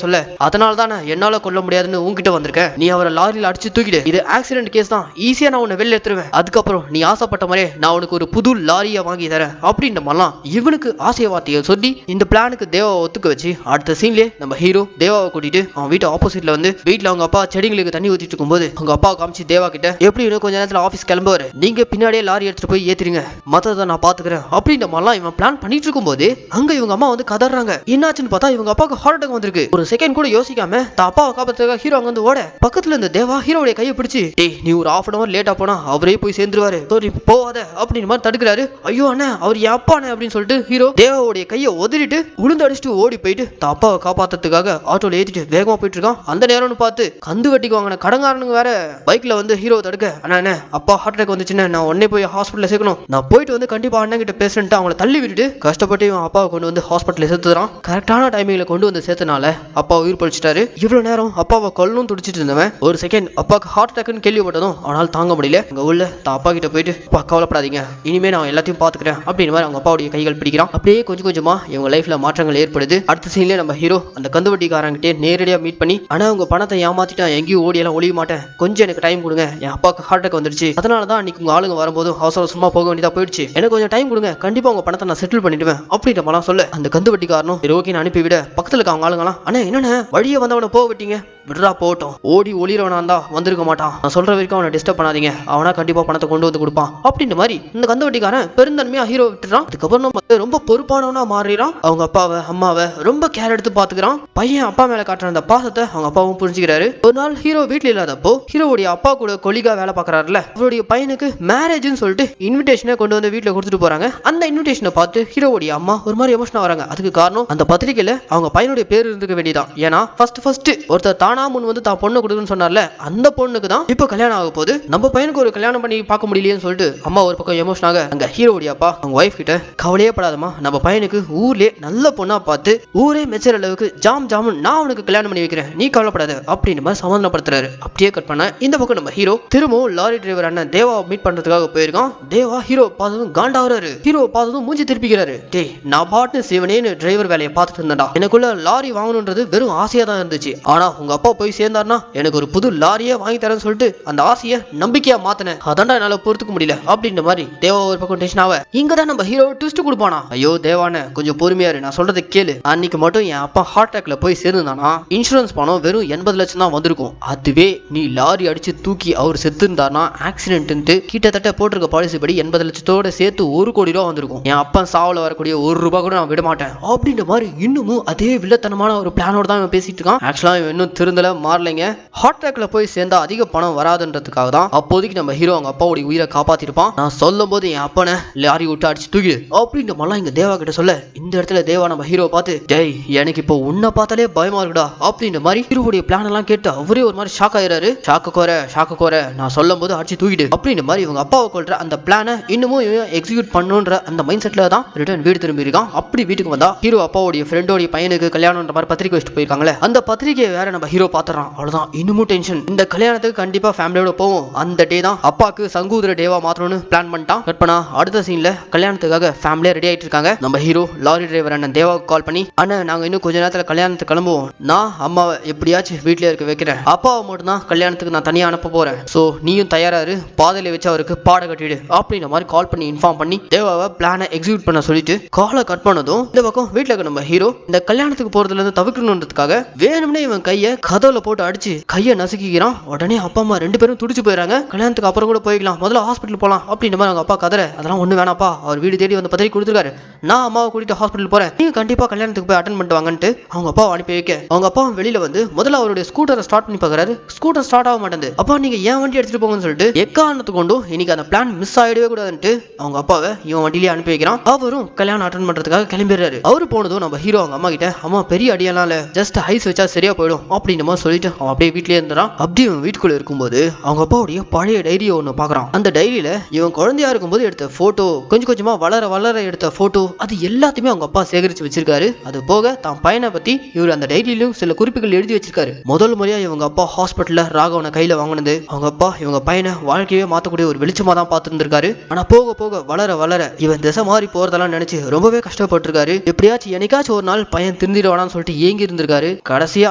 சொல்ல, அதனால தான் என்னால கொல்ல முடியாதுன்னு உன்கிட்ட வந்திருக்கேன், நீ அவரை லாரியில அடிச்சு தூக்கிடு, இது ஆக்சிடென்ட் கேஸ் தான், ஈஸியா நான் உன்னை வெளில எடுத்துருவேன், அதுக்கப்புறம் நீ ஆசைப்பட்ட மாதிரியே நான் உனக்கு ஒரு புது லாரியை வாங்கி தரேன் அப்படின்ற மாதிரிலாம் இவனுக்கு ஆசை வார்த்தையை சொல்லி இந்த பிளானுக்கு தேவாவை ஒத்துக்க வச்சு அடுத்த சீன்லயே நம்ம ஹீரோ தேவாவை கூட்டிட்டு அவன் வீட்டு ஆப்போசிட்ல வந்து வீட்டுல அவங்க அப்பா செடிகளுக்கு தண்ணி ஊத்திட்டு இருக்கும்போது அவங்க அப்பா காமிச்சு தேவா கிட்ட, எப்படி இன்னும் கொஞ்ச நேரத்துல ஆபீஸ் கிளம்புவாரு, நீங்க பின்னாடியே லாரி எடுத்துட்டு போய் ஏத்துறீங்க, மத்ததை நான் பாத்துக்கிறேன் அப்படின்ற மாதிரிலாம் இவன் பிளான் பண்ணிட்டு இருக்கும்போது அங்க இவங்க அம்மா வந்து கதறாங்க. என்னாச்சுன்னு பார்த்தா இவங்க அப்பாவுக்கு ஹார்ட் அட்டாக் வந்திருக்கு. ஒரு செகண்ட் கூட யோசிக்காம தான் அப்பாவை காப்பாத்துறதுக்காக ஹீரோ அங்க வந்து ஓட, பக்கத்துல இருந்த தேவா ஹீரோடைய கையை பிடிச்சு, டேய் நீ ஒரு ½ hour லேட்டா போனா அவரே போய் சேர்ந்துருவாரு, சரி போவாத அப்படின்னு மாதிரி தடுக்கிறாரு. ஐயோ அண்ணா அவர் என் அப்பானே அப்படின்னு சொல்லிட்டு ஹீரோ தேவாவுடைய கையை உதறிட்டு உளுந்து அடிச்சுட்டு ஓடி போயிட்டு தான் அப்பாவை காப்பாத்துறதுக்காக ஆட்டோல ஏத்திட்டு வேகமா போயிட்டு இருக்கான். அந்த நேரம்னு பார்த்து கந்து வெட்டிக்கு வாங்கின கடங்காரனுங்க வேற பைக்ல வந்து ஹீரோ தடுக்க, அண்ணா என்ன அப்பா ஹார்ட் அட்டாக் வந்துச்சுன்னு நான் உடனே போய் ஹாஸ்பிட்டல்ல சேர்க்கணும், நான் போயிட்டு வந்து கண்டிப்பா அண்ணன் கிட்ட பேசுறேன்ட்டு அவங்களை தள்ளி விட்டுட்டு கஷ்டப்பட்டு இவன் அப்பாவை கொண்டு வந்து ஹாஸ்பிட்டல்ல சேர்த்துறான். கரெக்டான டைமிங்ல கொண்டு வந்து சேர்த்தனால அப்பா உயிர் பழிச்சிட்டாரு. இவ்வளவு நேரம் அப்பாவை கொல்லணும் துடிச்சிட்டு இருந்தவன் ஒரு செகண்ட் அப்பாவுக்கு ஹார்ட் அட்டாக்னு கேள்விப்பட்டதும் அவனால் தாங்க முடியல. அங்க உள்ள தான் அப்பா கிட்ட போயிட்டு, அப்பா கவலைப்படாதீங்க, இனிமே நான் எல்லாத்தையும் பாத்துக்கிறேன் அப்படின்னு மாதிரி அவங்க அப்பாவுடைய கைகள் பிடிக்கிறான். அப்படியே கொஞ்சம் கொஞ்சமா இவங்க லைஃப்ல மாற்றங்கள் ஏற்படுது. அடுத்த சீன்ல நம்ம ஹீரோ அந்த கந்துவட்டிக்காரங்கிட்டே நேரடியா மீட் பண்ணி, ஆனா உங்க பணத்தை ஏமாத்திட்டான், எங்கேயும் ஓடி எல்லாம் ஒளிய மாட்டேன், கொஞ்சம் எனக்கு டைம் கொடுங்க, என் அப்பாவுக்கு ஹார்ட் அட்டாக் வந்துடுச்சு, அதனாலதான் அன்னைக்கு உங்க ஆளுங்க வரும்போது அவசர அவசரமா போக வேண்டியதா போயிடுச்சு, எனக்கு கொஞ்சம் டைம் கொடுங்க, கண்டிப்பா உங்க பணத்தை நான் செட்டில் பண்ணிடுவேன் அப்படின்ற மாதிரி சொல்ல, அந்த கந்துவட்டிக்காரனும் ஓகேன்னு அனுப்பிவிட பக்கத்துல இருக்க அவங்க ஆளுங்களாம், ஆனா என்னென்ன வழியை வந்தவனை போக விட்டீங்க, விடுறா போகட்டும், ஓடி ஒளிரவனா இருந்தா வந்திருக்க மாட்டான், நான் சொல்ற வரைக்கும் அவனை டிஸ்டர்ப் பண்ணாதீங்க, அவனா கண்டிப்பா பணத்தை கொண்டு வந்து கொடுப்பான் அப்படின்ற மாதிரி இந்த கந்துவட்டிக்காரன் பெருந்தன்மையா ஹீரோ விட்டுறான். அதுக்கப்புறம் நம்ம ரொம்ப பொறுப்பானவனா மாறிறான். அவங்க அப்பாவை அம்மாவை ரொம்ப கேர் எடுத்து பாத்துக்கிறான். பையன் அப்பா மேல காட்டுற அந்த பாசத்தை அவங்க அப்பாவும் புரிஞ்சுக்கிறாரு. ஒரு நாள் ஹீரோ வீட்டுல இல்லாதப்போ ஹீரோவுடைய அப்பா கூட கொலிகா வேலை பாக்குறாருல, அவருடைய பையனுக்கு மேரேஜ்னு சொல்லிட்டு இன்விடேஷனை கொண்டு வந்து வீட்டுல கொடுத்துட்டு போறாங்க. அந்த இன்விடேஷனை பார்த்து ஹீரோவுடைய அம்மா ஒரு மாதிரி எமோஷனா வராங்க. அதுக்கு காரணம் அந்த பத்திரிகையில அவங்க பையனுடைய பேர் இருந்துக்க வேண்டியதான். ஏன்னா ஃபர்ஸ்ட் ஒருத்தர் தானா முன் வந்து தான் பொண்ணு கொடுக்குன்னு சொன்னார்ல, அந்த பொண்ணுக்கு தான் இப்போ கல்யாணம் ஆக போகுது, நம்ம பையனுக்கு ஒரு கல்யாணம் பண்ணி பார்க்க முடியலையேன்னு சொல்லிட்டு அம்மா ஒரு பக்கம் எமோஷனாக அங்க ஹீரோவுடைய அப்பா அவங்க ஒய்ஃப் கிட்ட, கவலையே படாதமா, நம்ம பையனுக்கு ஊர்லயே நல்ல பொண்ணா பார்த்து ஊரே மெச்சர் அளவுக்கு ஜாம் நான் அவனுக்கு கல்யாணம் பண்ணி வைக்கிறேன், நீ கவலைப்படாத அப்படின்னு மாதிரி சமாதானப்படுத்துறாரு. அப்படியே கட் பண்ண இந்த பக்கம் நம்ம ஹீரோ திரும்பவும் லாரி டிரைவர் அண்ணன் தேவாவை மீட் பண்றதுக்காக போயிருக்கான். தேவா ஹீரோ பார்த்ததும் காண்டாவறாரு. ஹீரோ பார்த்ததும் மூஞ்சி திருப்பிக்கிறாரு. டேய் நான் பாட்டு சிவனேன்னு டிரைவர் வேலையை பார்த்துட்டு இருந்தேன்டா, எனக்குள்ள லாரி வாங்கணுன்றது வெறும் ஆசையா தான் இருந்துச்சு, ஆனா உங்க அப்பா போய் சேர்ந்தாருன்னா எனக்கு ஒரு புது லாரியே வாங்கி தரேன்னு சொல்லிட்டு அந்த ஆசையை நம்பிக்கையா மாத்தினேன், அதான்டா என்னால பொறுத்துக்க முடியல அப்படின்ற மாதிரி தேவா ஒரு பக்கம் டென்ஷன் ஆக, இங்கதான் நம்ம ஹீரோ ட்விஸ்ட் கொடுப்பானா, ஐயோ தேவான கொஞ்சம் பொறுமையாரு, நான் சொல்றதை கேளு, அன்னைக்கு மட்டும் என் அப்பா ஹார்ட் அட்டாக்ல போய் சேர்ந்துதானா இன்சூரன்ஸ் பணம் வெறும் 80 லட்சம் தான் வந்திருக்கும், அதுவே நீ லாரி அடிச்சு தூக்கி அவர் செத்து இருந்தாருனா ஆக்சிடென்ட் கிட்டத்தட்ட போட்டிருக்க பாலிசி படி 80 லட்சத்தோட சேர்த்து 1 கோடி ரூபா வந்திருக்கும், என் அப்பா சாவுல வரக்கூடிய 1 ரூபாய் கூட நான் விட மாட்டேன் அப்படின்ற மாதிரி இன்னமும் அதே வில்லத்தனமான ஒரு பிளானோட தான் இவன் பேசிட்டு இருக்கான். ஆக்சுவலா இவன் இன்னும் திருந்தல மாறலைங்க. ஹார்ட் அட்டாக்ல போய் சேர்ந்தா அதிக பணம் வராதுன்றதுக்காக தான் அப்போதைக்கு நம்ம ஹீரோ அவங்க அப்பாவுடைய உயிரை காப்பாத்திருப்பான். நான் சொல்லும் போது என் அப்பனை லாரி விட்டு அடிச்சு தூக்கி அப்படின்ற மாதிரிலாம் இங்க தேவா கிட்ட சொல்ல, இந்த இடத்துல தேவா நம்ம ஹீரோ பார்த்து, டேய் எனக்கு இப்போ உன்னை பார்த்தாலே பயமா இருக்குடா அப்படின்ற மாதிரி ஹீரோவுடைய பிளான் எல்லாம் கேட்டு அவரே ஒரு மாதிரி ஷாக் ஆயிராரு. ஷாக்கு கோர நான் சொல்லும் போது அடிச்சு தூக்கிடு அப்படின்ற மாதிரி இவங்க அப்பாவை கொள்ற அந்த பிளானை இன்னமும் எக்ஸிக்யூட் பண்ணுன்ற அந்த மைண்ட் செட்ல தான் ரிட்டர்ன் வீடு திரும்பி இருக்கான். அப்படி வீட்டுக்கு வந்தா ஹீரோ அப்பாவுடைய ஃப்ரெண்டோடைய பையனுக்கு கல்யாணம்ன்ற மாதிரி பத்திரிக்கை வச்சுட்டு போயிருக்காங்களே, அந்த பத்திரிகையை வேற நம்ம ஹீரோ பாத்துறான். அவ்வளவுதான் இன்னமும் டென்ஷன். இந்த கல்யாணத்துக்கு கண்டிப்பா ஃபேமிலியோட போவோம், அந்த டே தான் அப்பாக்கு சங்கூதர டேவா மாத்தணும்னு பிளான் பண்ணிட்டான். கட் பண்ணா அடுத்த சீன்ல கல்யாணத்துக்காக ஃபேமிலியா ரெடி ஆயிட்டு இருக்காங்க. நம்ம ஹீரோ லாரி டிரைவர் அண்ணன் தேவாவுக்கு கால் பண்ணி, அண்ணன் நாங்க இன்னும் கொஞ்ச நேரத்துல கல்யாணத்துக்கு கிளம்புவோம், நான் அம்மாவை எப்படியாச்சும் வீட்லயே இருக்க வைக்கிறேன், அப்பாவை மட்டும் தான் கல்யாணத்துக்கு நான் தனியா அனுப்ப போறேன், சோ நீயும் தயாராரு, பாதையில வச்சு அவருக்கு பாட கட்டிடு அப்படின்ற மாதிரி கால் பண்ணி இன்ஃபார்ம் பண்ணி தேவாவை பிளானை எக்ஸிக்யூட் பண்ண சொல்லிட்டு காலை கட் பண்ணதும் இந்த பக்கம் வீட்டுல இருக்க நம்ம ஹீரோ இந்த கல்யாணத்துக்கு போறதுல இருந்து தவிர்க்கணுன்றதுக்காக வேணும்னே இவன் கையை கதவுல போட்டு அடிச்சு கையை நசுக்கிக்கிறான். உடனே அப்பா அம்மா 2 பேரும் துடிச்சு போயிடறாங்க. கல்யாணத்துக்கு அப்புறம் கூட போய்க்கலாம், முதல்ல ஹாஸ்பிட்டல் போலாம் அப்படின்ற மாதிரி அவங்க அப்பா கதற, அதெல்லாம் ஒண்ணு வேணாப்பா, அவர் வீடு தேடி வந்து பத்திரிக்கை கொடுத்துருக்காரு, நான் அம்மாவை கூட்டிட்டு ஹாஸ்பிட்டல் போறேன், நீங்க கண்டிப்பா கல்யாணத்துக்கு போய் அட்டென்ட் பண்ணிட்டு வாங்கன்ட்டு அவங்க அப்பா அனுப்பி வைக்க, அவங்க அப்பா வெளியில வந்து முதல்ல அவருடைய ஸ்கூட்டரை ஸ்டார்ட் பண்ணி பாக்குறாரு. ஸ்கூட்டர் ஸ்டார்ட் ஆக மாட்டேங்குது. அப்பா நீங்க ஏன் வண்டி எடுத்துட்டு போங்கன்னு சொல்லிட்டு எக்காரணத்து கொண்டும் இன்னைக்கு அந்த பிளான் மிஸ் ஆயிடவே கூடாதுன்ட்டு அவங்க அப்பாவை இவன் வண்டியிலேயே அனுப்பி வைக்கிறான். அவரும் கல்யாணம் அட்டென்ட் பண்றதுக்காக கிளம்பிடுறாரு. அவரு போனதும் நம்ம ஹீரோ அவங்க அம்மா கிட்ட, அம்மா பெரிய அடியெல்லாம் இல்ல, ஜஸ்ட் ஐஸ் வச்சா சரியா போயிடும் அப்படின்னு சொல்லிட்டு அவன் அப்படியே வீட்லயே இருந்தான். அப்படியே வீட்டுக்குள்ள இருக்கும்போது இருக்கும்போது அவங்க அப்பாவுடைய பழைய டைரியை ஒன்று பார்க்குறான். அந்த டைரியில இவன் குழந்தையா இருக்கும்போது எடுத்த போட்டோ, கொஞ்சம் கொஞ்சமா வளர வளர எடுத்த போட்டோ, அது எல்லாத்தையுமே அவங்க அப்பா சேகரிச்சு வச்சிருக்காரு. அது போக தான் பையனை பத்தி இவர் அந்த டைரியிலும் சில குறிப்புகள் எழுதி வச்சிருக்காரு. முதல் முறையா இவங்க அப்பா ஹாஸ்பிட்டல்ல ராகவனை கையில வாங்கினது அவங்க அப்பா இவங்க பையனை வாழ்க்கையே மாத்தக்கூடிய ஒரு வெளிச்சமா தான் பார்த்துருந்துருக்காரு. ஆனா போக போக வளர வளர இவன் திசை மாறி போறதெல்லாம் நினைச்சு ரொம்பவே கஷ்டப்பட்டிருக்காரு. எப்படியாச்சும் என்னைக்காச்சும் ஒரு நாள் பையன் திருந்திடுவானான்னு சொல்லிட்டு ஏங்கி இருந்திருக்காரு. கடைசியா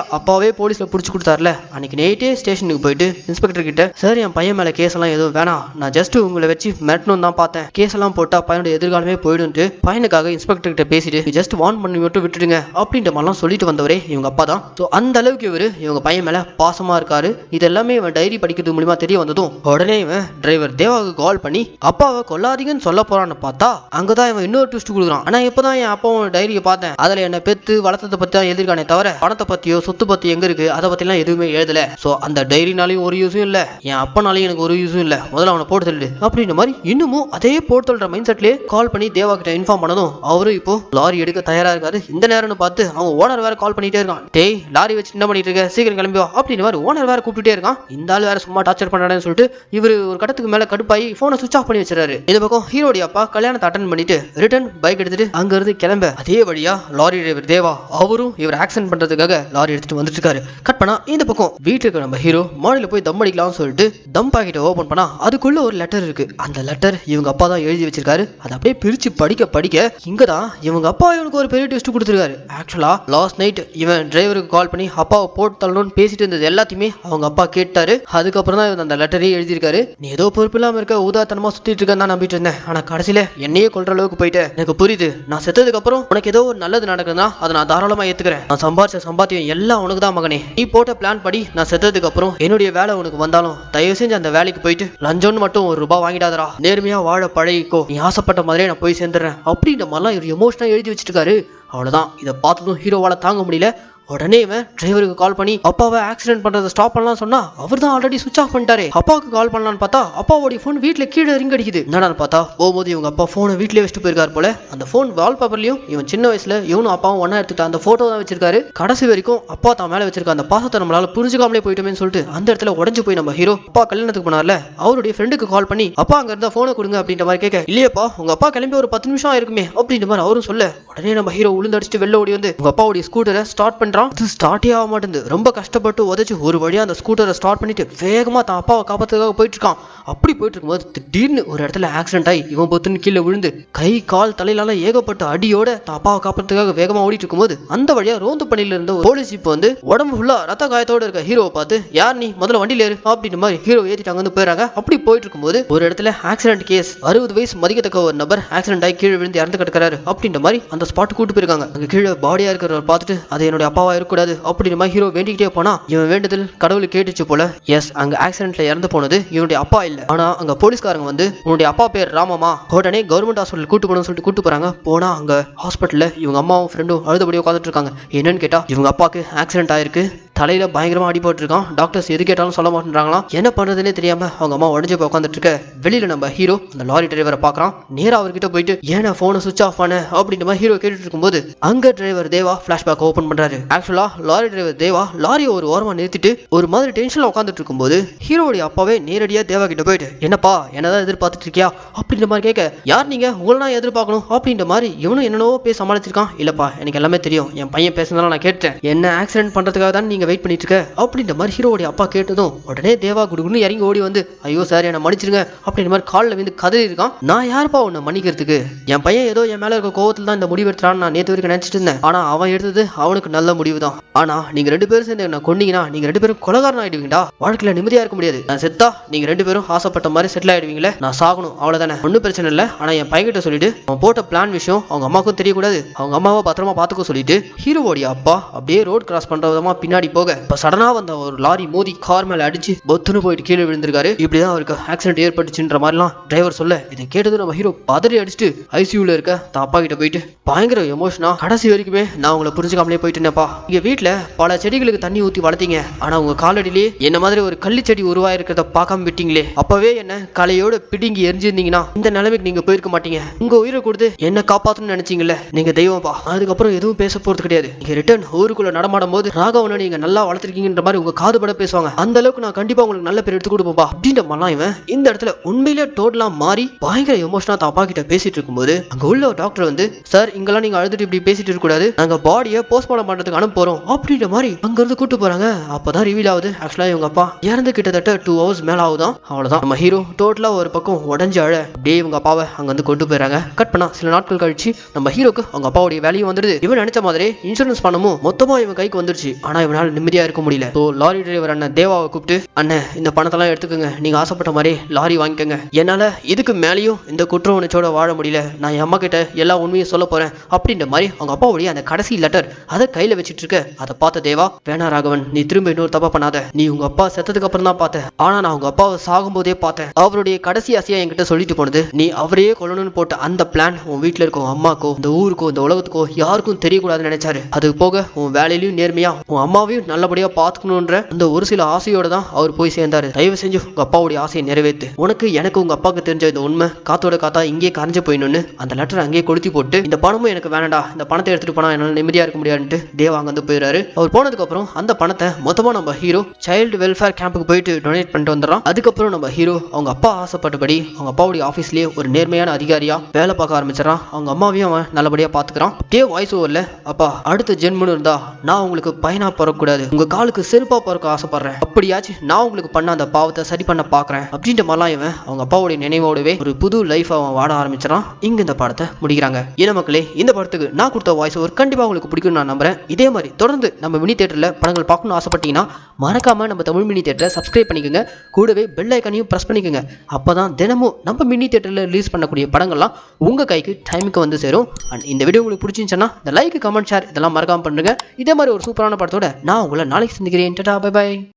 அப்பாவே போலீஸ்ல புடிச்சு கொடுத்தாருல, அன்னைக்கு நைட்டே ஸ்டேஷனுக்கு போயிட்டு இன்ஸ்பெக்டர் கிட்ட, சார் என் பையன் மேல கேஸ் எல்லாம் எதுவும் வேணாம், நான் ஜஸ்ட் உங்களை வச்சு மிரட்டணும் தான் பார்த்தேன், கேஸ் எல்லாம் போட்டா பையனோட எதிர்காலமே போயிடும்ட்டு பையனுக்காக இன்ஸ்பெக்டர் கிட்ட பேசிட்டு ஜஸ்ட் வார்ன் பண்ணி மட்டும் விட்டுடுங்க அப்படின்ற மாதிரிலாம் சொல்லிட்டு வந்தவரே இவங்க அப்பா தான். ஸோ அந்த அளவுக்கு இவரு இவங்க பையன் மேல பாசமா இருக்காரு. இது எல்லாமே இவன் டைரி படிக்கிறது மூலியமா தெரிய வந்ததும் உடனே இவன் டிரைவர் தேவாவுக்கு கால் பண்ணி அப்பாவை கொல்லாதீங்கன்னு சொல்ல போறான்னு பார்த்தா அங்கதான் இவன் இன்னொரு ட்விஸ்ட் கொடுக்குறான். ஆனா இப்பதான் என் அப்பாவோட டைரியை பார்த்தேன், அதுல என்ன பெத்து வளர்த்ததை பத்தி தான் எழுதிருக்கானே தவிர பணத்தை பத்தியோ சொத்து பத்தி எங்க இருக்கு அதை பத்தி எல்லாம் எதுவுமே எழுதல. சோ அந்த டைரினாலையும் ஒரு யூஸும் இல்ல, என் அப்பனாலையும் எனக்கு ஒரு யூஸும் இல்ல, முதல்ல அவனை போட்டு தள்ளிடு அப்படின்ற மாதிரி இன்னமும் அதே போட்டு தள்ளுற மைண்ட் செட்லயே கால் பண்ணி தேவா கிட்ட இன்ஃபார்ம் பண்ணதும் அவரும் இப்போ லாரி எடுக்க தயாரா இருக்காரு. இந்த நேரம்னு பார்த்து அவங்க ஓனர் வேற கால் பண்ணிட்டே இருக்கான். டேய் லாரி வச்சு என்ன பண்ணிட்டு இருக்க, சீக்கிரம் கிளம்பிவா அப்படின்ற மாதிரி ஓனர் வேற கூப்பிட்டுட்டே இருக்கான். இந்த ஆள் வேற சும்மா டார்ச்சர் பண்ணான்னு சொல்லிட்டு இவரு ஒரு கட்டத்துக்கு மேல கடுப்பாயி போனை சுவிச் ஆஃப் பண்ணி வச்சிருக்காரு. இந்த பக்கம் ஹீரோடைய அப்பா கல்யாணத்தை அட்டன் பண்ணிட்டு ரிட்டர்ன் பைக் எடுத்துட்டு அங்க இருந்து கிளம்ப அதே வழியா லாரி டிரைவர் தேவா அவரும் இவர் ஆக்சிடென்ட் பண்றதுக்காக லாரி எடுத்துட்டு வந்துட்டு இருக்காரு. கட் பண்ணா இந்த பக்கம் வீட்டுக்கு நம்ம ஹீரோ மாடியில போய் தம் அடிக்கலாம்னு சொல்லிட்டு தம் பாக்கெட்டை ஓபன் பண்ணா அதுக்குள்ள ஒரு லெட்டர் இருக்கு. அந்த லெட்டர் இவங்க அப்பா தான் எழுதி வச்சிருக்காரு. அதை அப்படியே பிரிச்சு படிக்க படிக்க இங்கதான் இவங்க அப்பா இவனுக்கு ஒரு பெரிய ட்விஸ்ட் கொடுத்துருக்காரு. ஆக்சுவலா லாஸ்ட் நைட் இவன் டிரைவருக்கு கால் பண்ணி அப்பாவை போட்டு தள்ளணும்னு பேசிட்டு இருந்தது எல்லாத்தையுமே அவங்க அப்பா கேட்டாரு. அதுக்கப்புறம் தான் இவன் அந்த லெட்டரே எழுதியிருக்காரு. நீ ஏதோ பொறுப்பு இல்லாம இருக்க, உதாரணமா சுத்திட்டு இருக்கேன்னு தான் நம்பிட்டு இருந்தேன், ஆனா கடைசியில என்னையே கொல்ற அளவுக்கு போயிட்டு எனக்கு புரியுது, நான் செத்ததுக்கு அப்புறம் உனக்கு ஏதோ ஒரு நல்லது நடக்குதுன்னா அதை நான் தாராளமா ஏத்துக்கிறேன், நான் சம்பாதிச்ச சம்பாத்தியம் எல்லாம் உனக்கு தான் மகனே, நீ போட்ட பிளான் படி நான் செத்ததுக்கு அப்புறம் என்னுடைய வேலை உனக்கு வந்தாலும் தயவு செஞ்சு அந்த வேலைக்கு போயிட்டு லஞ்சம்னு மட்டும் ₹1 வாங்கிடாதரா, நேர்மையா வாழ பழகிக்கோ, நீ ஆசைப்பட்ட மாதிரியே நான் போய் சேர்ந்துடுறேன் அப்படின்ற மாதிரிலாம் இவர் எமோஷனா எழுதி வச்சிட்டு இருக்காரு. அவ்வளவுதான், இதை பார்த்ததும் ஹீரோவால தாங்க முடியல. உடனே இவன் டிரைவருக்கு கால் பண்ணி அப்பாவை ஆக்சிடென்ட் பண்றதை ஸ்டாப் பண்ணலாம் சொன்னா அவர் தான் ஆல்ரெடி சுவிச் ஆஃப் பண்ணிட்டாரு. அப்பாவுக்கு கால் பண்ணலான்னு பார்த்தா அப்பாவோட போன் வீட்டுல கீழே ரிங் அடிக்குது. என்னடான்னு பார்த்தா போகும்போது இவங்க அப்பா போனை வீட்லயே வச்சுட்டு போயிருக்காரு போல. அந்த போன் வால் பேப்பர்லயும் இவன் சின்ன வயசுல இவனும் அப்பாவும் ஒன்னா எடுத்துட்டு அந்த போட்டோ தான் வச்சிருக்காரு. கடைசி வரைக்கும் அப்பா தான் மேல வச்சிருக்க அந்த பாசத்தை நம்மளால புரிஞ்சுக்காமலே போயிட்டோமே சொல்லிட்டு அந்த இடத்துல உடஞ்சு போய் நம்ம ஹீரோ அப்பா கல்யாணத்துக்கு போனார்ல அவருடைய ஃப்ரெண்டுக்கு கால் பண்ணி அப்பா அங்க இருந்தா போனை கொடுங்க அப்படின்ற மாதிரி கேட்க, இல்லையப்பா உங்க அப்பா கிளம்பி ஒரு 10 நிமிஷம் இருக்குமே அப்படின்ற மாதிரி அவரும் சொல்ல, உடனே நம்ம ஹீரோ உளுந்தடிச்சுட்டு வெளில ஓடி வந்து உங்க அப்பாவுடைய ஸ்கூட்டரை ஸ்டார்ட் பண்றான். ஸ்டார்டே ஆக மாட்டேங்குது. ரொம்ப கஷ்டப்பட்டு உதச்சு ஒரு வழியா அந்த ஸ்கூட்டரை ஸ்டார்ட் பண்ணிட்டு வேகமா தான் அப்பாவை காப்பாத்துறதுக்காக போயிட்டு இருக்கான். அப்படி போயிட்டு இருக்கும்போது திடீர்னு ஒரு இடத்துல ஆக்சிடென்ட் ஆகி இவன் பொத்துன்னு கீழே விழுந்து கை கால் தலையிலால ஏகப்பட்ட அடியோட தான் அப்பாவை காப்பாத்துறதுக்காக வேகமா ஓடிட்டு இருக்கும்போது அந்த வழியா ரோந்து பணியில இருந்த போலீஸ் இப்போ வந்து உடம்பு ஃபுல்லா ரத்த காயத்தோட இருக்க ஹீரோவை பார்த்து, யார் நீ, முதல்ல வண்டியில ஏறு அப்படின்ற மாதிரி ஹீரோ ஏத்திட்டு அங்க வந்து போயிறாங்க. அப்படி போயிட்டு இருக்கும்போது ஒரு இடத்துல ஆக்சிடென்ட் கேஸ், 60 வயசு மதிக்கத்தக்க ஒரு நபர் ஆக்சிடென்ட் ஆகி கீழே விழுந்து இறந்து கிடக்கிறாரு அப்படின்ற மாதிரி அந்த ஸ்பாட் கூட்டு போயிருக்காங்க. அங்க கீழே பாடியா இருக்கிறவர் பார்த்துட்டு அது என்னுடைய அப்பாவா இருக்கக்கூடாது அப்படின்ற மாதிரி ஹீரோ வேண்டிக்கிட்டே போனா இவன் வேண்டுதல் கடவுளுக்கு கேட்டுச்சு போல. எஸ், அங்க ஆக்சிடென்ட்ல இறந்து போனது இவனுடைய அப்பா இல்ல. ஆனா அங்க போலீஸ்காரங்க வந்து உன்னுடைய அப்பா பேர் ராமமா, உடனே கவர்மெண்ட் ஹாஸ்பிட்டல் கூட்டு போகணும்னு சொல்லிட்டு கூட்டு போறாங்க. போனா அங்க ஹாஸ்பிட்டல்ல இவங்க அம்மாவும் ஃப்ரெண்டும் அழுதபடி உட்காந்துட்டு இருக்காங்க. என்னன்னு கேட்டா இவங்க அப்பாக்கு ஆக்சிடென்ட் ஆயிருக்கு, தலையில பயங்கரமா அடிபட்டு இருக்கான், டாக்டர்ஸ் எது கேட்டாலும் சொல்ல மாட்டேன்றாங்களாம். என்ன பண்றதுன்னே தெரியாம அவங்க அம்மா உடஞ்சு போய் உட்காந்துட்டு இருக்க. வெளியில நம்ம ஹீரோ அந்த லாரி டிரைவரை பாக்குறான். நேரா அவர்கிட்ட போயிட்டு ஏன்னா போனை சுவிச் ஆஃப் பண்ண அப்படின்ற மாதிரி ஹீரோ கேட்டுட்டு இருக்கும்போது அங்க டிரைவர் தேவா பிளாஷ்பேக் ஓபன் பண்றாரு. ஆக்சுவலா லாரி டிரைவர் தேவா லாரியை ஒரு ஓரமா நிறுத்திட்டு ஒரு மாதிரி டென்ஷன்ல உட்காந்துட்டு இருக்கும்போது ஹீரோடைய அப்பாவே நேரடியா தேவா கிட்ட போயிட்டு, என்னப்பா என்னதான் எதிர்பார்த்துட்டு இருக்கியா அப்படின்ற மாதிரி கேட்க, யார் நீங்க, உங்களை எதிர்பார்க்கணும் அப்படின்ற மாதிரி இவனும் என்னென்னவோ பேச சமாளிச்சிருக்கான். இல்லப்பா எனக்கு எல்லாமே தெரியும், என் பையன் பேசுனதால நான் கேட்டேன், என்ன ஆக்சிடென்ட் பண்றதுக்காக தான் நீங்க வெயிட் பண்ணிட்டு இருக்க அப்படின்ற மாதிரி ஹீரோடைய அப்பா கேட்டதும் உடனே தேவா குடுகுன்னு இறங்கி ஓடி வந்து, ஐயோ சார் என்ன மன்னிச்சிருங்க அப்படின்ற மாதிரி காலில் வந்து கதறி இருக்கான். நான் யாருப்பா உன்னை மன்னிக்கிறதுக்கு, என் பையன் ஏதோ என் மேல இருக்க கோவத்தில் தான் இந்த முடிவு எடுத்துறான்னு நான் நேற்று வரைக்கும் நினைச்சிட்டு இருந்தேன். ஆனா அவன் எடுத்தது அவனுக்கு நல்ல முடிவு தான். ஆனா நீங்க 2 பேரும் சேர்ந்து என்ன கொன்னீங்கன்னா நீங்க 2 பேரும் கொலகாரன் ஆயிடுவீங்கடா, வாழ்க்கையில நிம்மதியா இருக்க முடியாது. நான் செத்தா நீங்க 2 பேரும் ஆசைப்பட்ட மாதிரி செட்டில் ஆயிடுவீங்களே, நான் சாகணும் அவ்வளவுதானே, ஒன்னும் பிரச்சனை இல்லை. ஆனா என் பையன் கிட்ட சொல்லிட்டு அவன் போட்ட பிளான் விஷயம் அவங்க அம்மாவுக்கும் தெரியக்கூடாது, அவங்க அம்மாவை பத்திரமா பாத்துக்க சொல்லிட்டு ஹீரோவோடைய அப்பா அப்படியே ரோட் கிராஸ் பண்ற விதமா பின்னாடி போக இப்ப சடனா வந்த ஒரு லாரி மோதி கார் மேல அடிச்சு பொத்துன்னு போயிட்டு கீழே விழுந்திருக்காரு. இப்படிதான் அவருக்கு ஆக்சிடென்ட் ஏற்பட்டுச்சுன்ற மாதிரிலாம் டிரைவர் சொல்ல இதை கேட்டது நம்ம ஹீரோ பதறி அடிச்சுட்டு ஐசியூல இருக்க தான் அப்பா கிட்ட போயிட்டு பயங்கர எமோஷனா, கடைசி வரைக்குமே நான் உங்களை புரிஞ்சுக்காமலே போயிட்டேனப்பா, இங்க வீட்டுல பல செடிகளுக்கு தண்ணி ஊத்தி வளர்த்தீங்க, ஆனா உங்க காலடியிலே என்ன மாதிரி ஒரு கள்ளி செடி உருவாயிருக்கிறத பார்க்காம விட்டீங்களே, அப்பவே என்ன கலையோட பிடுங்கி எரிஞ்சிருந்தீங்கன்னா இந்த நிலைமைக்கு நீங்க போயிருக்க மாட்டீங்க, உங்க உயிரை கொடுத்து என்ன காப்பாத்தணும்னு நினைச்சீங்கல்ல, நீங்க தெய்வம்ப்பா. அதுக்கப்புறம் எதுவும் பேச போறது கிடையாது. நீங்க ரிட்டர்ன் ஊருக்குள்ள நடமாடும் போது ராகவனை நீங்க நல்லா வளர்த்திருக்கீங்கன்ற மாதிரி உங்க காதுபட பேசுவாங்க. அந்த அளவுக்கு நான் கண்டிப்பா உங்களுக்கு நல்ல பேர் எடுத்து கொடுப்போம்பா அப்படின்ற மாதிரிலாம் இவன் இந்த இடத்துல உண்மையிலே டோட்டலா மாறி பயங்கர எமோஷனா அப்பா கிட்ட பேசிட்டு இருக்கும்போது அங்க உள்ள ஒரு டாக்டர் வந்து, சார் இங்கெல்லாம் நீங்க அழுதுட்டு இப்படி பேசிட்டு இருக்க கூடாது, நாங்க பாடியை போஸ்ட்மார்ட்டம் பண்றதுக்கு அனுப்ப போறோம் அப்படின்ற மாதிரி அங்க இருந்து கூட்டு போறாங்க. அப்பதான் ரிவீல் ஆகுது ஆக்சுவலா இவங்க அப்பா இறந்து கிட்டத்தட்ட 2 hours மேல ஆகுதான். அவ்வளவுதான் நம்ம ஹீரோ டோட்டலா ஒரு பக்கம் உடஞ்சு அழ அப்படியே இவங்க அப்பாவை அங்க வந்து கொண்டு போயிறாங்க. கட் பண்ணா சில நாட்கள் கழிச்சு நம்ம ஹீரோக்கு அவங்க அப்பாவுடைய வேலையும் வந்துடுது. இவன் நினைச்ச மாதிரி இன்சூரன்ஸ் பணமும் மொத்தமா இவன் கைக்கு வந்துருச்சு. ஆனா இவனால நிம்மதியா இருக்க முடியல. ஸோ லாரி டிரைவர் அண்ணன் தேவாவை கூப்பிட்டு, அண்ணன் இந்த பணத்தெல்லாம் எடுத்துக்கோங்க, நீங்க ஆசைப்பட்ட மாதிரி லாரி வாங்கிக்கோங்க, என்னால இதுக்கு மேலேயும் இந்த குற்ற உணர்ச்சியோட வாழ முடியல, நான் என் அம்மா கிட்ட எல்லா உண்மையும் சொல்ல போறேன் அப்படின்ற மாதிரி அவங்க அப்பாவுடைய அந்த கடைசி லெட்டர் அதை கையில வச்சிட்டு இருக்க. அதை பார்த்த தேவா, வேணா ராகவன் நீ திரும்ப இன்னொரு தப்பா பண்ணாத, நீ உங்க அப்பா செத்ததுக்கு அப்புறம் தான் பார்த்தேன், ஆனா நான் உங்க அப்பாவை சாகும் போதே பார்த்தேன், அவருடைய கடைசி ஆசையா என்கிட்ட சொல்லிட்டு போனது நீ அவரையே கொல்லணும்னு போட்ட அந்த பிளான் உன் வீட்டுல இருக்கும் அம்மாக்கோ இந்த ஊருக்கோ இந்த உலகத்துக்கோ யாருக்கும் தெரியக்கூடாதுன்னு நினைச்சாரு. அது போக உன் வேலையிலயும் நேர்மையா உன் அம்மாவையும் நல்லபடியா பாத்துக்கணும்ன்ற அந்த ஒரு சில ஆசையோட தான் அவர் போய் சேர்ந்தாரு. தயவு செஞ்சு உங்க அப்பாவுடைய ஆசையை நிறைவேற்று, உனக்கு எனக்கு உங்க அப்பாவுக்கு தெரிஞ்ச இந்த உண்மை காத்தோட காத்தா இங்கே கரைஞ்சு போயிடணும்னு அந்த லெட்டர் அங்கேயே கொளுத்தி போட்டு, இந்த பணமும் எனக்கு வேணாண்டா, இந்த பணத்தை எடுத்துட்டு போனா என்னால நிம்மதியா இருக்க முடியாதுன்ட்டு தேவா அங்க வந்து போயிடுறாரு. அவர் போனதுக்கு அப்புறம் அந்த பணத்தை மொத்தமா நம்ம ஹீரோ சைல்டு வெல்ஃபேர் கேம்புக்கு போயிட்டு டொனேட் பண்ணிட்டு வந்துடுறான். அதுக்கப்புறம் நம்ம ஹீரோ அவங்க அப்பா ஆசைப்பட்டபடி அவங்க அப்பாவுடைய ஆஃபீஸ்லேயே ஒரு நேர்மையான அதிகாரியா வேலை பார்க்க ஆரம்பிச்சிடறான். அவங்க அம்மாவையும் அவன் நல்லபடியா பாத்துக்கிறான். அப்படியே வாய்ஸ் ஓவர்ல, அப்பா அடுத்த ஜென்மன்னு இருந்தா நான் உங்களுக்கு பையனா பிறக்கக்கூடாது, உங்க காலுக்கு செருப்பா பிறக்க ஆசைப்படுறேன், அப்படியாச்சும் நான் உங்களுக்கு பண்ண அந்த பாவத்தை சரி பண்ண பாக்குறேன் அப்படின்ற மாதிரிலாம் இவன் அவங்க அப்பாவுடைய நினைவோடவே ஒரு புது லைஃப் அவன் வாட ஆரம்பிச்சிடான். இங்க இந்த படத்தை முடிக்கிறாங்க. ஏன்னா மக்களே, இந்த படத்துக்கு நான் கொடுத்த வாய்ஸ் ஓவர் கண்டிப்பா உங்களுக்கு பிடிக்கும் நான் நம்புறேன். இதே மாதிரி தொடர்ந்து நம்ம மினி தியேட்டர்ல படங்கள் பார்க்கணும்னு ஆசைப்பட்டீங்கன்னா மறக்காம நம்ம தமிழ் மினி தியேட்டரை சப்ஸ்கிரைப் பண்ணிக்கோங்க. கூடவே பெல் ஐக்கானையும் பிரஸ் பண்ணிக்கோங்க. அப்பதான் தினமும் நம்ம மினி தியேட்டர்ல ரிலீஸ் பண்ணக்கூடிய படங்கள்லாம் உங்க கைக்கு டைமுக்கு வந்து சேரும். அண்ட் இந்த வீடியோ உங்களுக்கு பிடிச்சிருந்துச்சுன்னா இந்த லைக், கமெண்ட், ஷேர் இதெல்லாம் மறக்காம பண்ணுங்க. இதே மாதிரி ஒரு சூப்பரான படத்தோட நான் உங்களை நாளைக்கு சந்திக்கிறேன். Tata, bye by.